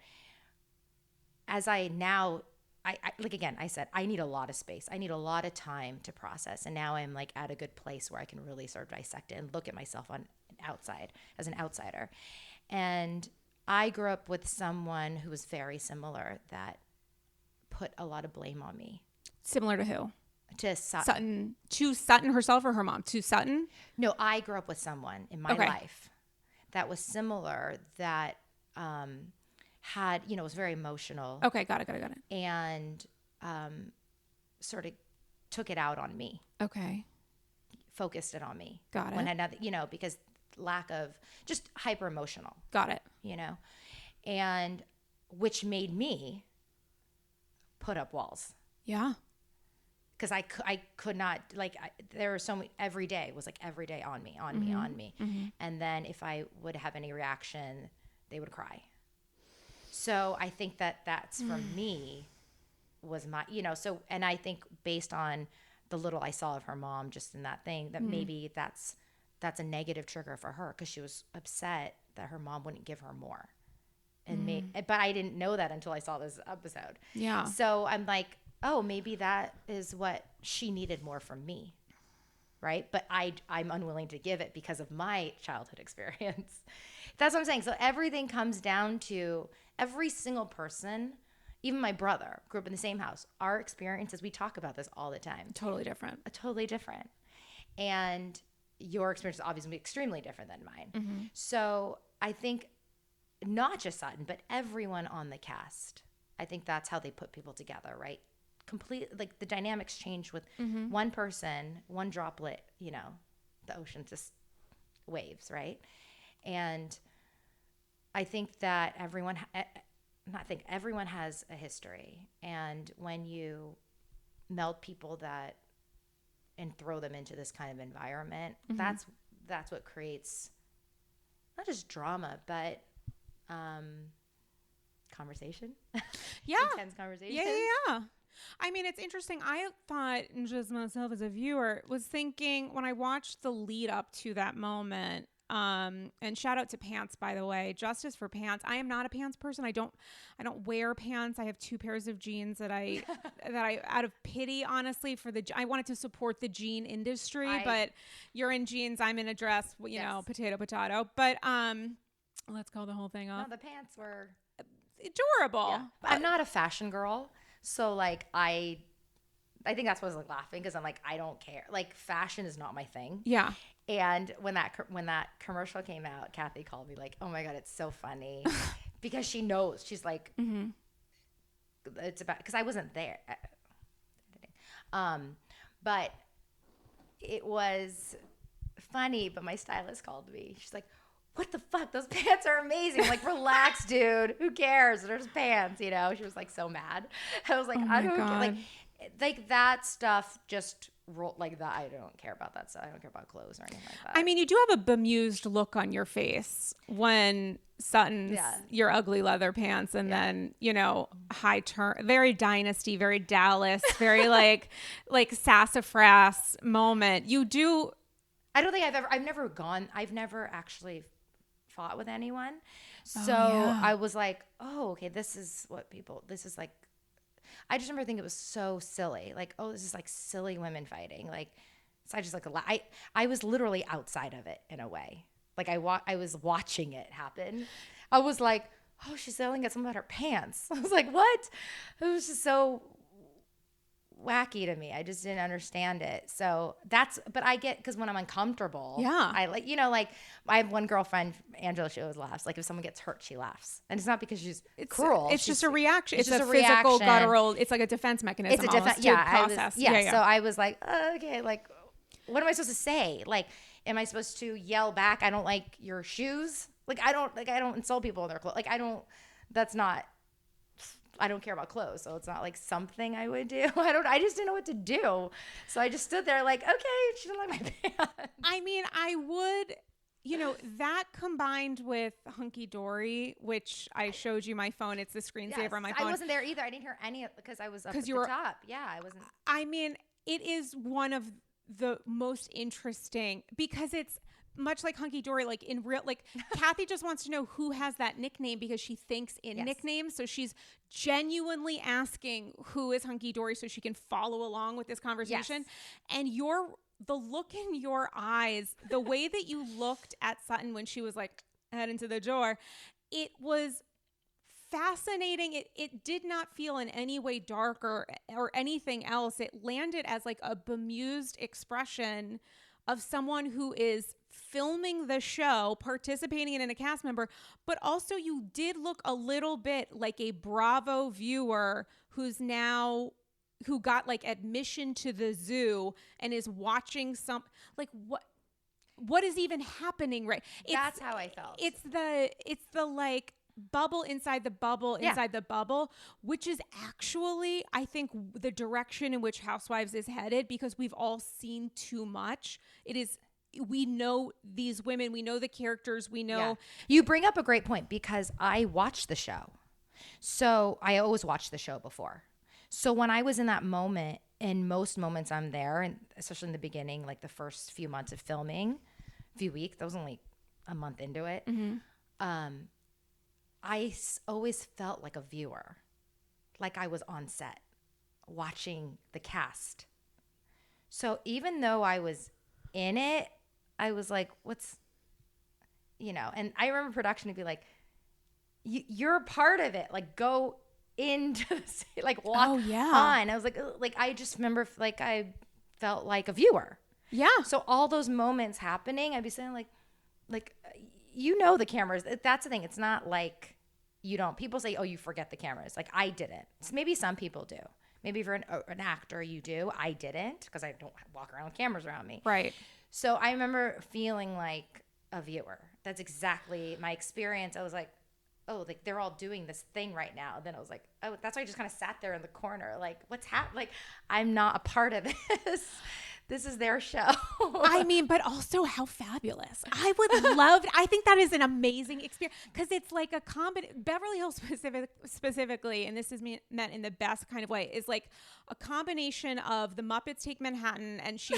as I like, again, I said, I need a lot of space. I need a lot of time to process. And now I'm like at a good place where I can really sort of dissect it and look at myself as an outsider. And I grew up with someone who was very similar, that put a lot of blame on me. Similar to who? To Sutton. To Sutton herself or her mom? To Sutton? No, I grew up with someone in my life that was similar, that had, was very emotional. Okay, got it. And sort of took it out on me. Okay. Focused it on me. Got it. When another, because lack of, just hyper emotional. Got it. And which made me put up walls. Yeah. Because I could not, like, there were so many, every day was like every day on me. Mm-hmm. And then if I would have any reaction, they would cry. So I think that's for me was my, so, and I think based on the little I saw of her mom just in that thing, that maybe that's a negative trigger for her, because she was upset that her mom wouldn't give her more. But I didn't know that until I saw this episode. Yeah. So I'm like, oh, maybe that is what she needed more from me. Right. But I'm unwilling to give it because of my childhood experience. That's what I'm saying. So everything comes down to every single person, even my brother grew up in the same house. Our experiences, we talk about this all the time. Totally different. Totally different. And your experience is obviously extremely different than mine. Mm-hmm. So I think not just Sutton, but everyone on the cast, I think that's how they put people together, right? Like the dynamics change with one person, one droplet, the ocean just waves, right? And I think that everyone has a history. And when you meld people and throw them into this kind of environment, that's what creates not just drama, but conversation. Yeah. Intense conversation. Yeah. I mean, it's interesting. I thought, just myself as a viewer, was thinking when I watched the lead up to that moment, And shout out to pants, by the way, justice for pants. I am not a pants person. I don't wear pants. I have 2 pairs of jeans that I out of pity, honestly, I wanted to support the jean industry, but you're in jeans, I'm in a dress, you know, potato, but, let's call the whole thing off. No, the pants were adorable. Yeah. I'm not a fashion girl, so like I think that's why I was like laughing, because I'm like, I don't care. Like, fashion is not my thing. Yeah. And when that commercial came out, Kathy called me like, "Oh my God, it's so funny," because she knows. She's like, it's about, because I wasn't there. But it was funny. But my stylist called me. She's like, "What the fuck? Those pants are amazing." I'm like, "Relax, dude. Who cares? There's pants." You know, she was like so mad. I was like, I don't care. Like that stuff just roll like that. I don't care about that stuff. I don't care about clothes or anything like that. I mean, you do have a bemused look on your face when Sutton's your ugly leather pants, and then, you know, high turn, very Dynasty, very Dallas, very like sassafras moment. You do. I don't think I've never actually fought with anyone. So I was like, oh, okay, this is like, I just remember thinking it was so silly. Like, oh, this is like silly women fighting. Like, so I just like, I was literally outside of it in a way. Like I was watching it happen. I was like, oh, she's yelling at someone about her pants. I was like, what? It was just so wacky to me. I just didn't understand it. So but I get, because when I'm uncomfortable, I like, you know, like I have one girlfriend, Angela, she always laughs. Like if someone gets hurt, she laughs. And it's not because she's cruel. It's just a reaction. It's a physical, guttural, it's like a defense mechanism. It's a defense process. So I was like, oh, okay, like, what am I supposed to say? Like, am I supposed to yell back, "I don't like your shoes"? Like, I don't insult people in their clothes. Like, I don't care about clothes, so it's not like something I would do. I just didn't know what to do. So I just stood there like, okay, she didn't like my pants. I mean, I would, you know, that combined with Hunky Dory, which I showed you my phone. It's the screensaver on my phone. I wasn't there either. I didn't hear any of it because I was up at the top. Yeah, I wasn't. I mean, it is one of the most interesting, because it's much like Hunky Dory, like in real, like Kathy just wants to know who has that nickname because she thinks in nicknames. So she's genuinely asking who is Hunky Dory so she can follow along with this conversation. And the look in your eyes, the way that you looked at Sutton when she was like head into the door, it was fascinating. It did not feel in any way dark or anything else. It landed as like a bemused expression of someone who is filming the show, participating in a cast member, but also you did look a little bit like a Bravo viewer who got like admission to the zoo and is watching like what is even happening, right? That's how I felt. It's the like bubble inside the bubble inside the bubble, which is actually, I think, the direction in which Housewives is headed, because we've all seen too much. We know these women, we know the characters, we know. Yeah. You bring up a great point, because I watched the show. So I always watched the show before. So when I was in that moment, in most moments I'm there, and especially in the beginning, like the first few months of filming, few weeks, that was only a month into it. I always felt like a viewer, like I was on set watching the cast. So even though I was in it, I was like, and I remember production would be like, you're a part of it. Like, go into like walk on. I was like, I just remember like I felt like a viewer. Yeah. So all those moments happening, I'd be saying like the cameras. That's the thing. It's not like you don't. People say, oh, you forget the cameras. Like, I didn't. So maybe some people do. Maybe if you're an actor, you do. I didn't, because I don't walk around with cameras around me. Right. So I remember feeling like a viewer. That's exactly my experience. I was like, oh, like they're all doing this thing right now. And then I was like, oh, that's why I just kind of sat there in the corner. Like, what's happening? Like, I'm not a part of this. This is their show. I mean, but also how fabulous. I would love, I think that is an amazing experience, because it's like a Beverly Hills specifically, and this is meant in the best kind of way, is like a combination of the Muppets Take Manhattan and she.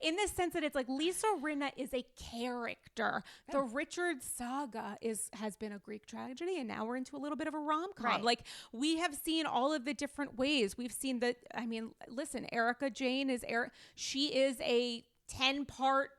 In the sense that it's like Lisa Rinna is a character. The Richard saga has been a Greek tragedy, and now we're into a little bit of a rom-com. Right. Like, we have seen all of the different ways. We've seen listen, Erica Jane she is a 10-part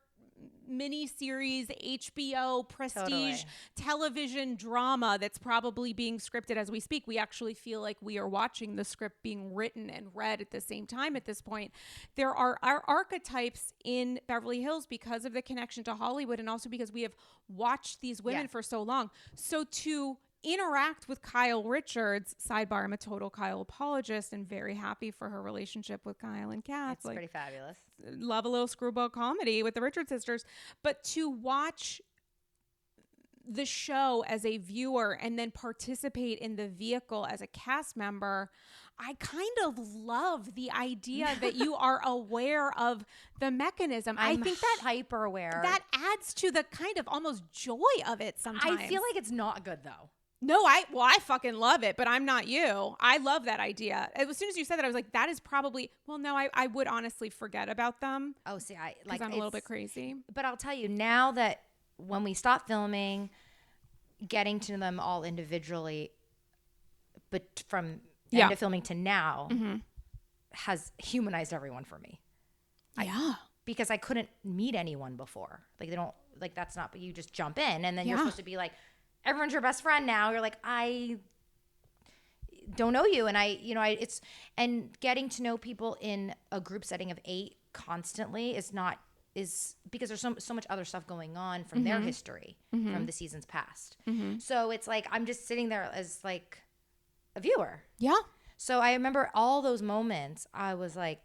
miniseries HBO prestige television drama that's probably being scripted as we speak. We actually feel like we are watching the script being written and read at the same time at this point. There are our archetypes in Beverly Hills because of the connection to Hollywood, and also because we have watched these women for so long. So to interact with Kyle Richards, sidebar, I'm a total Kyle apologist and very happy for her relationship with Kyle and Kath. It's pretty fabulous. Love a little screwball comedy with the Richards sisters. But to watch the show as a viewer and then participate in the vehicle as a cast member, I kind of love the idea that you are aware of the mechanism. I think that hyper aware. That adds to the kind of almost joy of it sometimes. I feel like it's not good though. No, I fucking love it, but I'm not you. I love that idea. As soon as you said that, I was like, that is probably, well, no, I would honestly forget about them. Oh, see, I'm a little bit crazy. But I'll tell you now that when we stop filming, getting to them all individually, but from end of filming to now, has humanized everyone for me. Because I couldn't meet anyone before. Like they don't, like that's not, but you just jump in and then you're supposed to be like, everyone's your best friend now. You're like, I don't know you. And it's, and getting to know people in a group setting of 8 constantly is because there's so much other stuff going on from their history from the seasons past. So it's like, I'm just sitting there as like a viewer. Yeah. So I remember all those moments. I was like,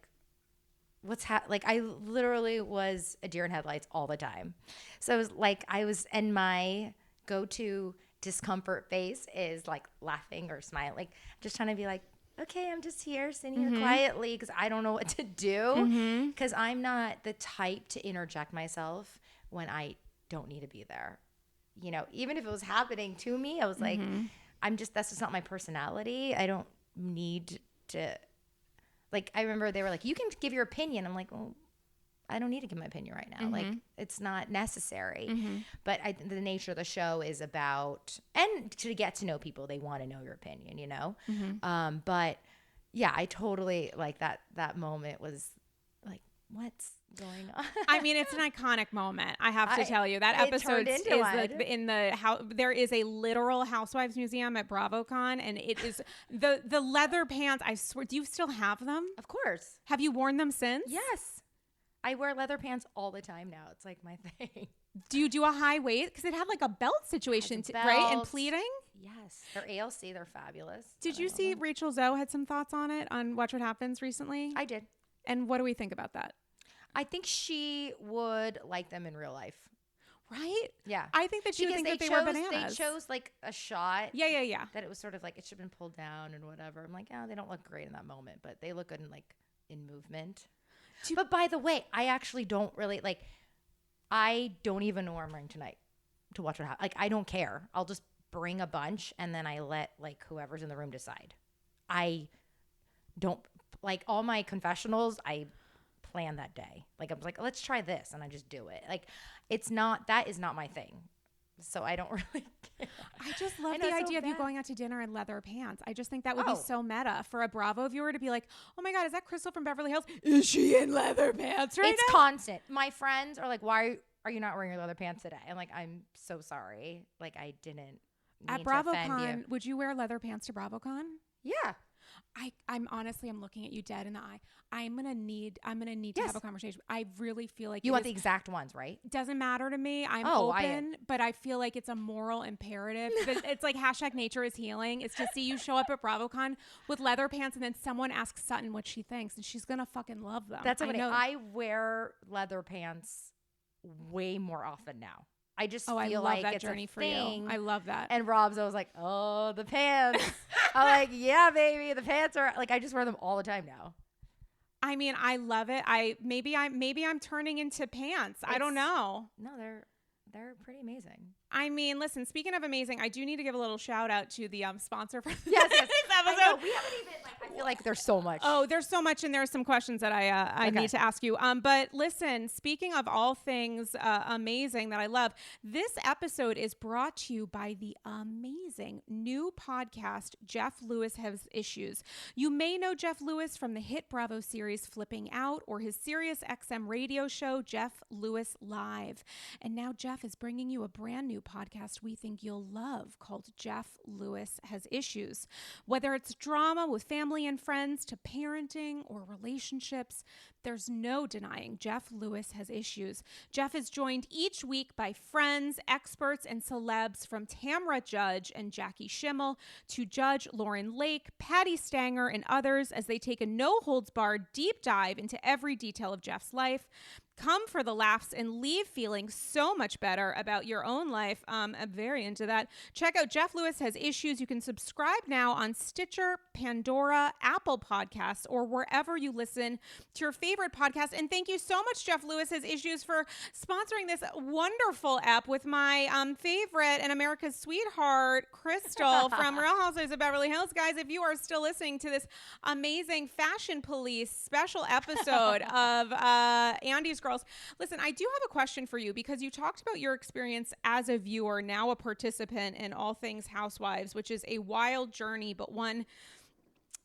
like I literally was a deer in headlights all the time. So it was like, and my go-to discomfort face is like laughing or smiling, like just trying to be like, okay, I'm just here sitting here quietly because I don't know what to do, because I'm not the type to interject myself when I don't need to be there. You know, even if it was happening to me, I was like, that's just not my personality. I don't need to, like, I remember they were like, you can give your opinion. I'm like, well, I don't need to give my opinion right now. Like, it's not necessary. But the nature of the show is about, and to get to know people, they want to know your opinion, you know? But yeah, I totally, like that moment was like, what's going on? I mean, it's an iconic moment. I have to tell you that episode is like in the house. There is a literal Housewives museum at BravoCon, and it is the leather pants. I swear, do you still have them? Of course. Have you worn them since? Yes. I wear leather pants all the time now. It's like my thing. Do you do a high waist? Because it had like a belt situation, right? And pleating? Yes. They're ALC. They're fabulous. Did you see Rachel Zoe had some thoughts on it, on Watch What Happens recently? I did. And what do we think about that? I think she would like them in real life. Right? Yeah. I think that she would think that they were bananas. They chose like a shot. Yeah. That it was sort of like it should have been pulled down and whatever. I'm like, oh, they don't look great in that moment, but they look good in movement. But by the way, I actually don't really I don't even know what I'm wearing tonight to watch what happens. Like, I don't care. I'll just bring a bunch and then I let like whoever's in the room decide. I don't like all my confessionals. I plan that day. Like, I'm like, let's try this. And I just do it. Like, that is not my thing. So I don't really care. I just love the idea of you going out to dinner in leather pants. I just think that would be so meta for a Bravo viewer to be like, oh my God, is that Crystal from Beverly Hills? Is she in leather pants right now? It's constant. My friends are like, why are you not wearing your leather pants today? I'm like, I'm so sorry. Like, I didn't At BravoCon, would you wear leather pants to BravoCon? Yeah. I'm honestly, I'm looking at you dead in the eye. I'm gonna need to have a conversation. I really feel like you want the exact ones, right? Doesn't matter to me. I'm open, but I feel like it's a moral imperative. It's like #nature is healing. It's to see you show up at BravoCon with leather pants, and then someone asks Sutton what she thinks, and she's gonna fucking love them. That's what I wear leather pants way more often now. I just feel like that it's journey a for thing. you. I love that. And Rob's always like, oh, the pants. I'm like, yeah, baby, the pants are like, I just wear them all the time now. I mean, I love it. Maybe I'm turning into pants. I don't know. No, they're pretty amazing. I mean, listen, speaking of amazing, I do need to give a little shout out to the sponsor for Yes. this I episode. know, we haven't even, I feel like there's so much. Oh, there's so much, and there's some questions that I Okay. need to ask you. But listen, speaking of all things amazing that I love, this episode is brought to you by the amazing new podcast, Jeff Lewis Has Issues. You may know Jeff Lewis from the hit Bravo series Flipping Out or his Sirius XM radio show, Jeff Lewis Live. And now Jeff is bringing you a brand new podcast we think you'll love called Jeff Lewis Has Issues. Whether it's drama with family and friends to parenting or relationships, there's no denying Jeff Lewis has issues. Jeff is joined each week by friends, experts, and celebs from Tamra Judge and Jackie Schimmel to Judge Lauren Lake, Patty Stanger, and others as they take a no-holds-barred deep dive into every detail of Jeff's life. Come for the laughs and leave feeling so much better about your own life. I'm very into that. Check out Jeff Lewis Has Issues. You can subscribe now on Stitcher, Pandora, Apple Podcasts, or wherever you listen to your favorite podcast. And thank you so much, Jeff Lewis Has Issues, for sponsoring this wonderful app with my favorite and America's sweetheart, Crystal from Real Housewives of Beverly Hills. Guys, if you are still listening to this amazing Fashion Police special episode of Andy's Girls, listen, I do have a question for you because you talked about your experience as a viewer, now a participant in all things Housewives, which is a wild journey, but one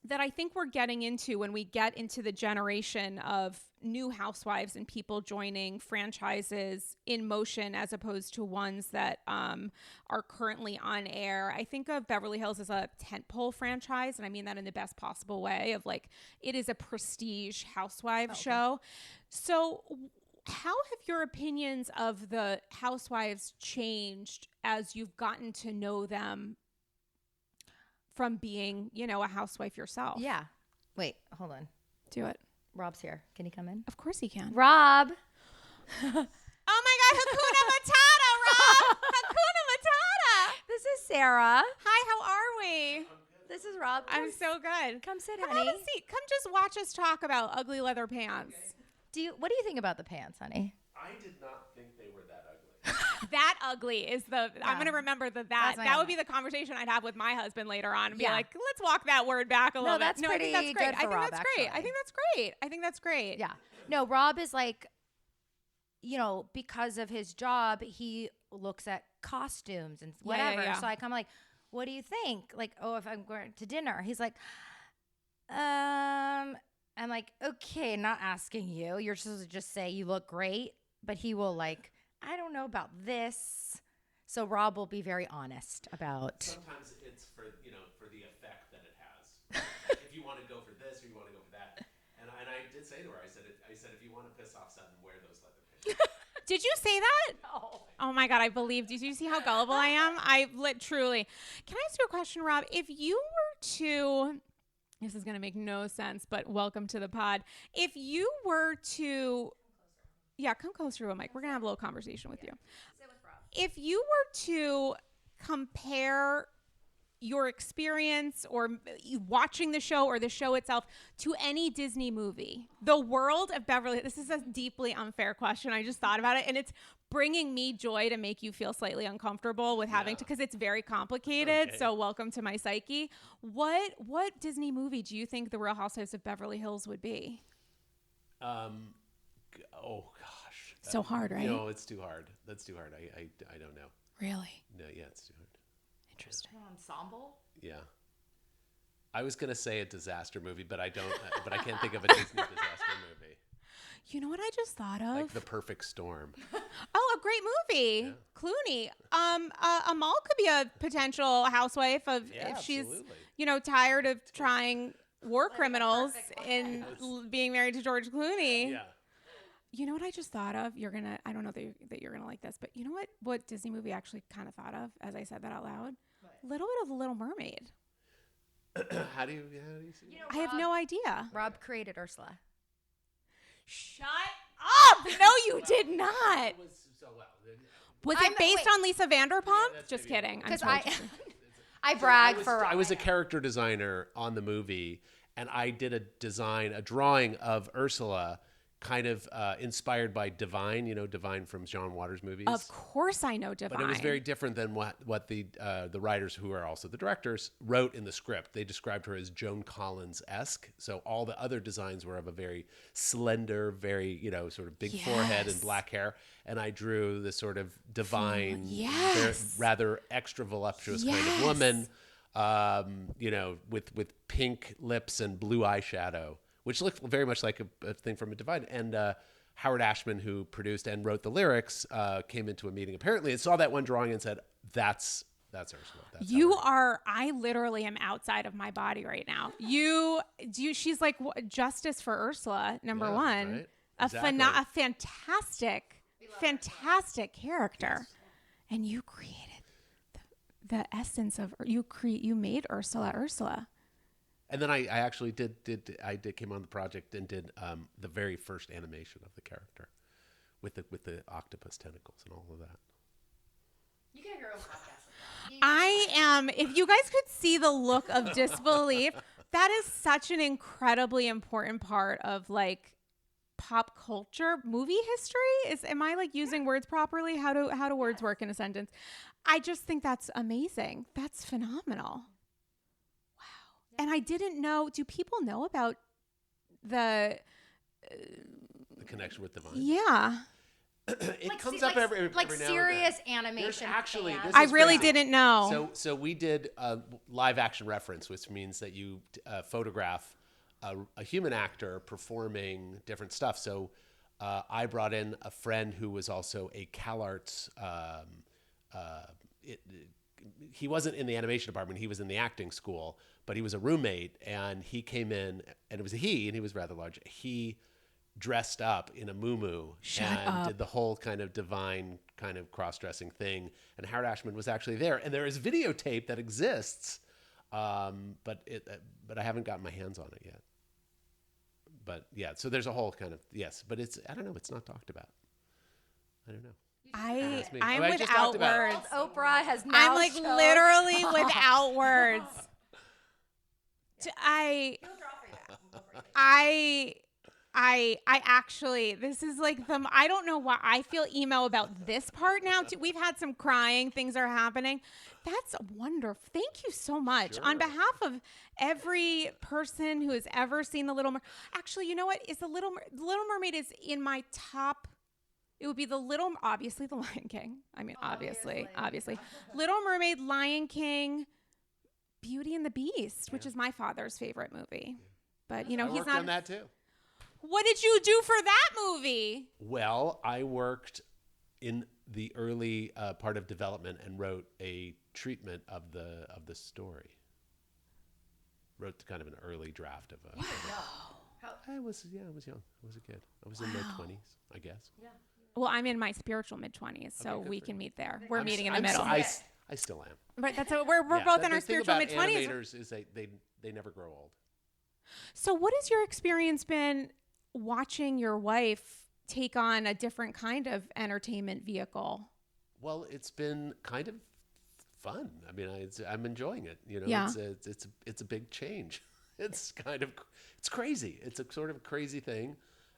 that I think we're getting into when we get into the generation of new housewives and people joining franchises in motion as opposed to ones that are currently on air. I think of Beverly Hills as a tentpole franchise, and I mean that in the best possible way of like, it is a prestige housewives show. So how have your opinions of the housewives changed as you've gotten to know them from being, you know, a housewife yourself? Yeah. Wait, hold on. Do it. Rob's here. Can he come in? Of course he can. Rob. Oh my God, Hakuna Matata, Rob! Hakuna Matata! This is Sarah. Hi, how are we? This is Rob. I'm so good. Come sit, Come honey. have a seat. Come just watch us talk about ugly leather pants. What do you think about the pants, honey? I did not think they were that ugly. That ugly is the, I'm going to remember that That's my would comment. be the conversation I'd have with my husband later on and be Yeah. like, let's walk that word back a little bit. that's No, I think that's pretty great. good I for think Rob, that's great. I actually. think that's great. I think that's great. Yeah. No, Rob is like, you know, because of his job, he looks at costumes and whatever. yeah. So I come like, what do you think? Like, oh, if I'm going to dinner, he's like, I'm like, okay, not asking you. You're supposed to just say you look great, but he will like, I don't know about this. So Rob will be very honest about. Sometimes it's for the effect that it has. If you want to go for this or you want to go for that. And I did say to her, I said, if you want to piss off Sutton, wear those leather pants. Did you say that? No. Oh my God, I believe. Did you see how gullible I am? Truly. Can I ask you a question, Rob? If you were to, this is going to make no sense, but welcome to the pod. If you were to, come closer to a mic. We're going to have a little conversation with you. Sit with Rob. If you were to compare your experience or you watching the show or the show itself to any Disney movie, the world of Beverly, this is a deeply unfair question. I just thought about it and it's bringing me joy to make you feel slightly uncomfortable with having to, because it's very complicated. Okay. So welcome to my psyche. What Disney movie do you think the Real Housewives of Beverly Hills would be? Oh gosh. So hard, right? No, it's too hard. That's too hard. I don't know. Really? No, yeah, it's too hard. Interesting. Ensemble? Yeah. I was gonna say a disaster movie, but I don't. But I can't think of a Disney disaster movie. You know what I just thought of? Like The Perfect Storm. Oh, a great movie. Yeah. Clooney. Amal could be a potential housewife Yeah, if she's, absolutely. Tired of trying war criminals and being married to George Clooney. Yeah. You know what I just thought of? I don't know that you're gonna like this, but you know what Disney movie I actually kind of thought of as I said that out loud? A little bit of The Little Mermaid. How do you see? You know, I have no idea. Rob created Ursula. Shut up! No, you did not. It was so well. Was I'm- it based wait. on Lisa Vanderpump? that's Just maybe- kidding. I'm Because totally I joking. I brag for Rob. I was a character designer on the movie, and I did a drawing of Ursula kind of inspired by Divine, Divine from John Waters movies. Of course I know Divine. But it was very different than what the writers, who are also the directors, wrote in the script. They described her as Joan Collins-esque. So all the other designs were of a very slender, very, sort of big forehead and black hair. And I drew this sort of Divine, rather extra voluptuous kind of woman, with pink lips and blue eyeshadow, which looked very much like a thing from a Divine. And Howard Ashman, who produced and wrote the lyrics, came into a meeting apparently and saw that one drawing and said, that's Ursula. I literally am outside of my body right now. She's like Justice for Ursula, number one. Right? A Exactly. fantastic character. Yes. And you created the essence of, you made Ursula. And then I actually came on the project and did the very first animation of the character with the octopus tentacles and all of that. You can have your own podcast. If you guys could see the look of disbelief, that is such an incredibly important part of like pop culture, movie history. Am I like using words properly? How do words work in a sentence? I just think that's amazing. That's phenomenal. And I didn't know. Do people know about the connection with Divine? Yeah. It comes up every now serious and then. animation. I really didn't know. So we did a live action reference, which means that you photograph a human actor performing different stuff. So I brought in a friend who was also a CalArts. He wasn't in the animation department. He was in the acting school, but he was a roommate, and he came in, and it was and he was rather large. He dressed up in a muumuu did the whole kind of Divine kind of cross-dressing thing. And Howard Ashman was actually there, and there is videotape that exists, but I haven't gotten my hands on it yet. But yeah, so there's a whole kind of but I don't know. It's not talked about. I don't know. I'm without words. Oprah has now. I'm like literally without words. I actually, this is like I don't know why I feel emo about this part now too. We've had some crying, things are happening. That's wonderful. Thank you so much. Sure. On behalf of every person who has ever seen The Little Mermaid. Actually, you know what? The Little Mermaid is in my top. It would be obviously The Lion King. I mean, obviously. Little Mermaid, Lion King, Beauty and the Beast, which is my father's favorite movie. But, he's worked not on that too. What did you do for that movie? Well, I worked in the early part of development and wrote a treatment of the story. Wrote kind of an early draft of a. I was young. I was a kid. I was in my 20s, I guess. Yeah. Well, I'm in my spiritual mid-20s, so we can meet there. We're meeting in the middle. I still am. Right, that's what we're both in our spiritual mid-20s. Animators is they never grow old. So what has your experience been watching your wife take on a different kind of entertainment vehicle? Well, it's been kind of fun. I mean, I'm enjoying it. Yeah. It's a big change. It's crazy. It's a sort of crazy thing.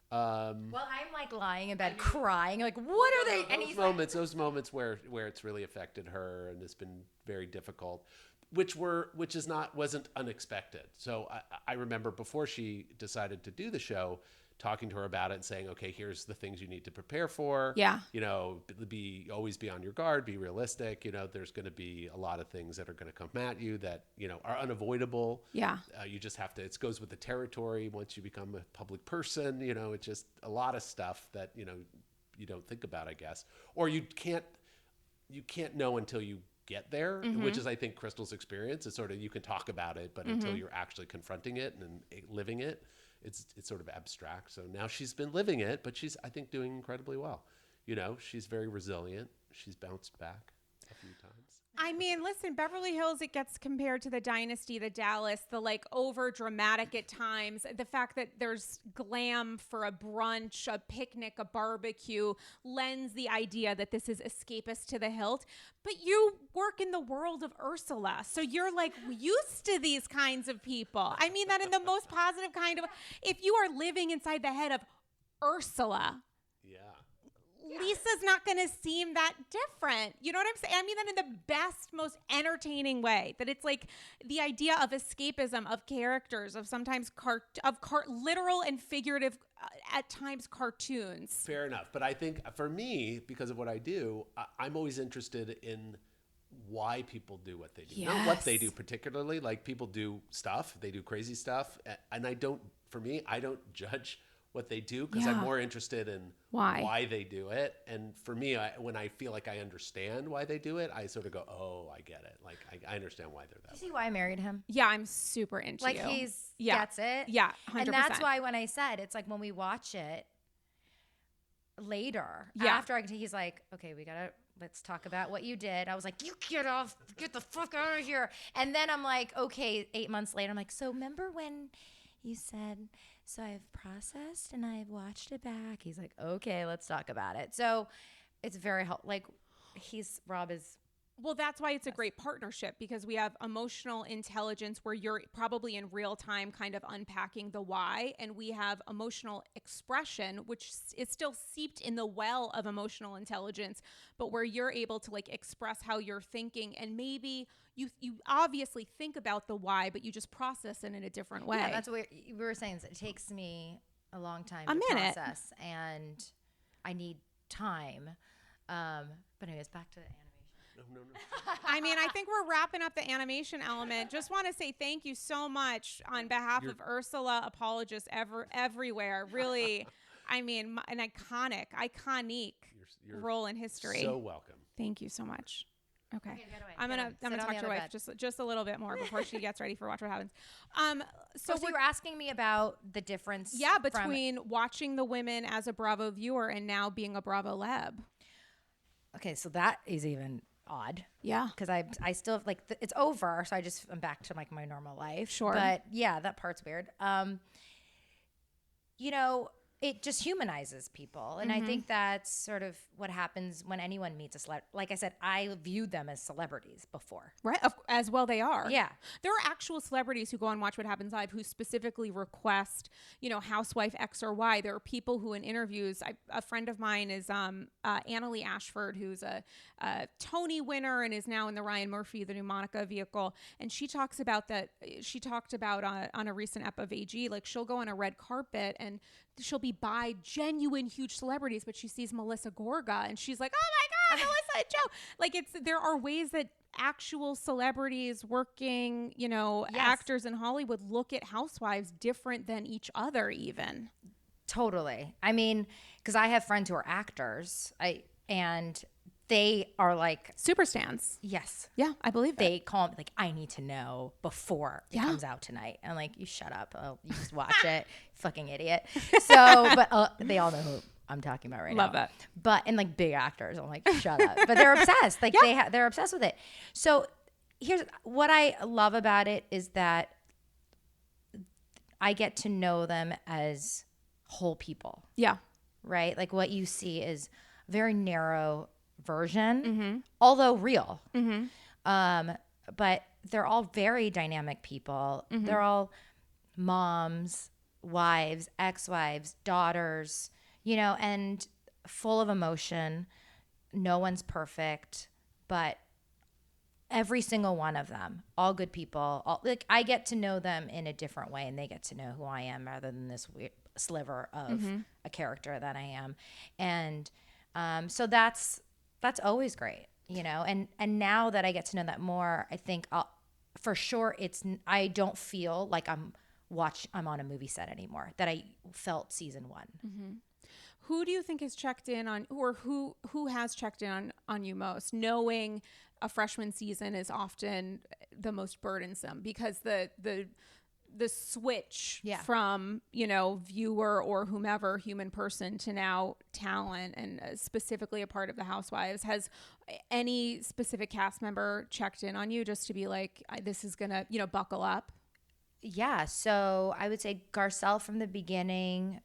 Well, I'm like lying in bed crying. Like, what are they? And those moments where it's really affected her and it's been very difficult, wasn't unexpected. So I remember before she decided to do the show, talking to her about it and saying, okay, here's the things you need to prepare for. Yeah. Always be on your guard, be realistic. There's going to be a lot of things that are going to come at you that, are unavoidable. Yeah. You just have to, it goes with the territory. Once you become a public person, it's just a lot of stuff that, you don't think about, I guess, or you can't know until you get there, which is, I think, Crystal's experience. It's sort of, you can talk about it, but until you're actually confronting it and living it, it's sort of abstract. So now she's been living it, but she's, I think, doing incredibly well. She's very resilient. She's bounced back a few times. I mean, listen, Beverly Hills, it gets compared to the Dynasty, the Dallas, the like over dramatic at times. The fact that there's glam for a brunch, a picnic, a barbecue lends the idea that this is escapist to the hilt. But you work in the world of Ursula, so you're like used to these kinds of people. I mean that in the most positive kind of, if you are living inside the head of Ursula, Yeah. Lisa's not going to seem that different. You know what I'm saying? I mean that in the best, most entertaining way. That it's like the idea of escapism, of characters, of sometimes literal and figurative, at times cartoons. Fair enough. But I think for me, because of what I do, I'm always interested in why people do what they do. Not what they do particularly. Like people do stuff, they do crazy stuff. And I don't judge what they do because I'm more interested in why they do it. And for me, when I feel like I understand why they do it, I sort of go, oh, I get it. Like I understand why they're that You see why I married him? Yeah, I'm super into Like you. gets it. Yeah, 100%. And that's why when I said, it's like when we watch it later, after he's like, okay, let's talk about what you did. I was like, you get the fuck out of here. And then I'm like, okay, 8 months later, I'm like, so remember when you said, so I've processed and I've watched it back. He's like, okay, let's talk about it. So it's very helpful. Like Rob is. Well, that's why it's a great partnership, because we have emotional intelligence where you're probably in real time kind of unpacking the why, and we have emotional expression, which is still seeped in the well of emotional intelligence, but where you're able to like express how you're thinking, and maybe you obviously think about the why, but you just process it in a different way. Yeah, that's what we were saying. It takes me a long time to minute. process, and I need time. But anyways, back to the animation. No. I mean, I think we're wrapping up the animation element. Just want to say thank you so much on behalf of Ursula apologists everywhere. Really, I mean, an iconic You're role in history. So welcome. Thank you so much. Okay, get away. I'm gonna Sit on talk the to your other wife bed. just a little bit more before she gets ready for Watch What Happens. So you were asking me about the difference. Between watching the women as a Bravo viewer and now being a Bravo leb. Okay, so that is even odd. Yeah. Because I still like it's over, so I'm back to like my normal life. Sure. But yeah, that part's weird. It just humanizes people, and I think that's sort of what happens when anyone meets a celebrity. Like I said, I viewed them as celebrities before. Right, as well they are. Yeah. There are actual celebrities who go and watch What Happens Live who specifically request, housewife X or Y. There are people who in interviews, a friend of mine is Annalie Ashford, who's a Tony winner and is now in the Ryan Murphy, the new Monica vehicle. And she talks about that. She talked about on a recent ep of AG, like she'll go on a red carpet and she'll be by genuine huge celebrities, but she sees Melissa Gorga and she's like, oh my God, Melissa, Joe. Like there are ways that actual celebrities working, actors in Hollywood look at housewives different than each other even. Totally. I mean, because I have friends who are actors, and they are like super stans. Yes. Yeah, I believe they call me like, I need to know before it comes out tonight. And I'm like, you shut up. You just watch it. Fucking idiot. So, but they all know who I'm talking about right now. Love that. But, and like big actors, I'm like, shut up. But they're obsessed. Like they're obsessed with it. So here's what I love about it is that I get to know them as whole people. Yeah. Right? Like what you see is very narrow version, although real. But they're all very dynamic people. They're all moms, wives, ex-wives, daughters, and full of emotion. No one's perfect, but every single one of them, all good people. I get to know them in a different way, and they get to know who I am rather than this weird sliver of a character that I am. And so that's always great, and now that I get to know that more, I think for sure I don't feel like I'm on a movie set anymore that I felt season 1. Who do you think has checked in on, or who has checked in on you most, knowing a freshman season is often the most burdensome because the switch from, viewer or whomever, human person, to now talent and specifically a part of the Housewives. Has any specific cast member checked in on you just to be like, this is going to, buckle up? Yeah. So I would say Garcelle from the beginning,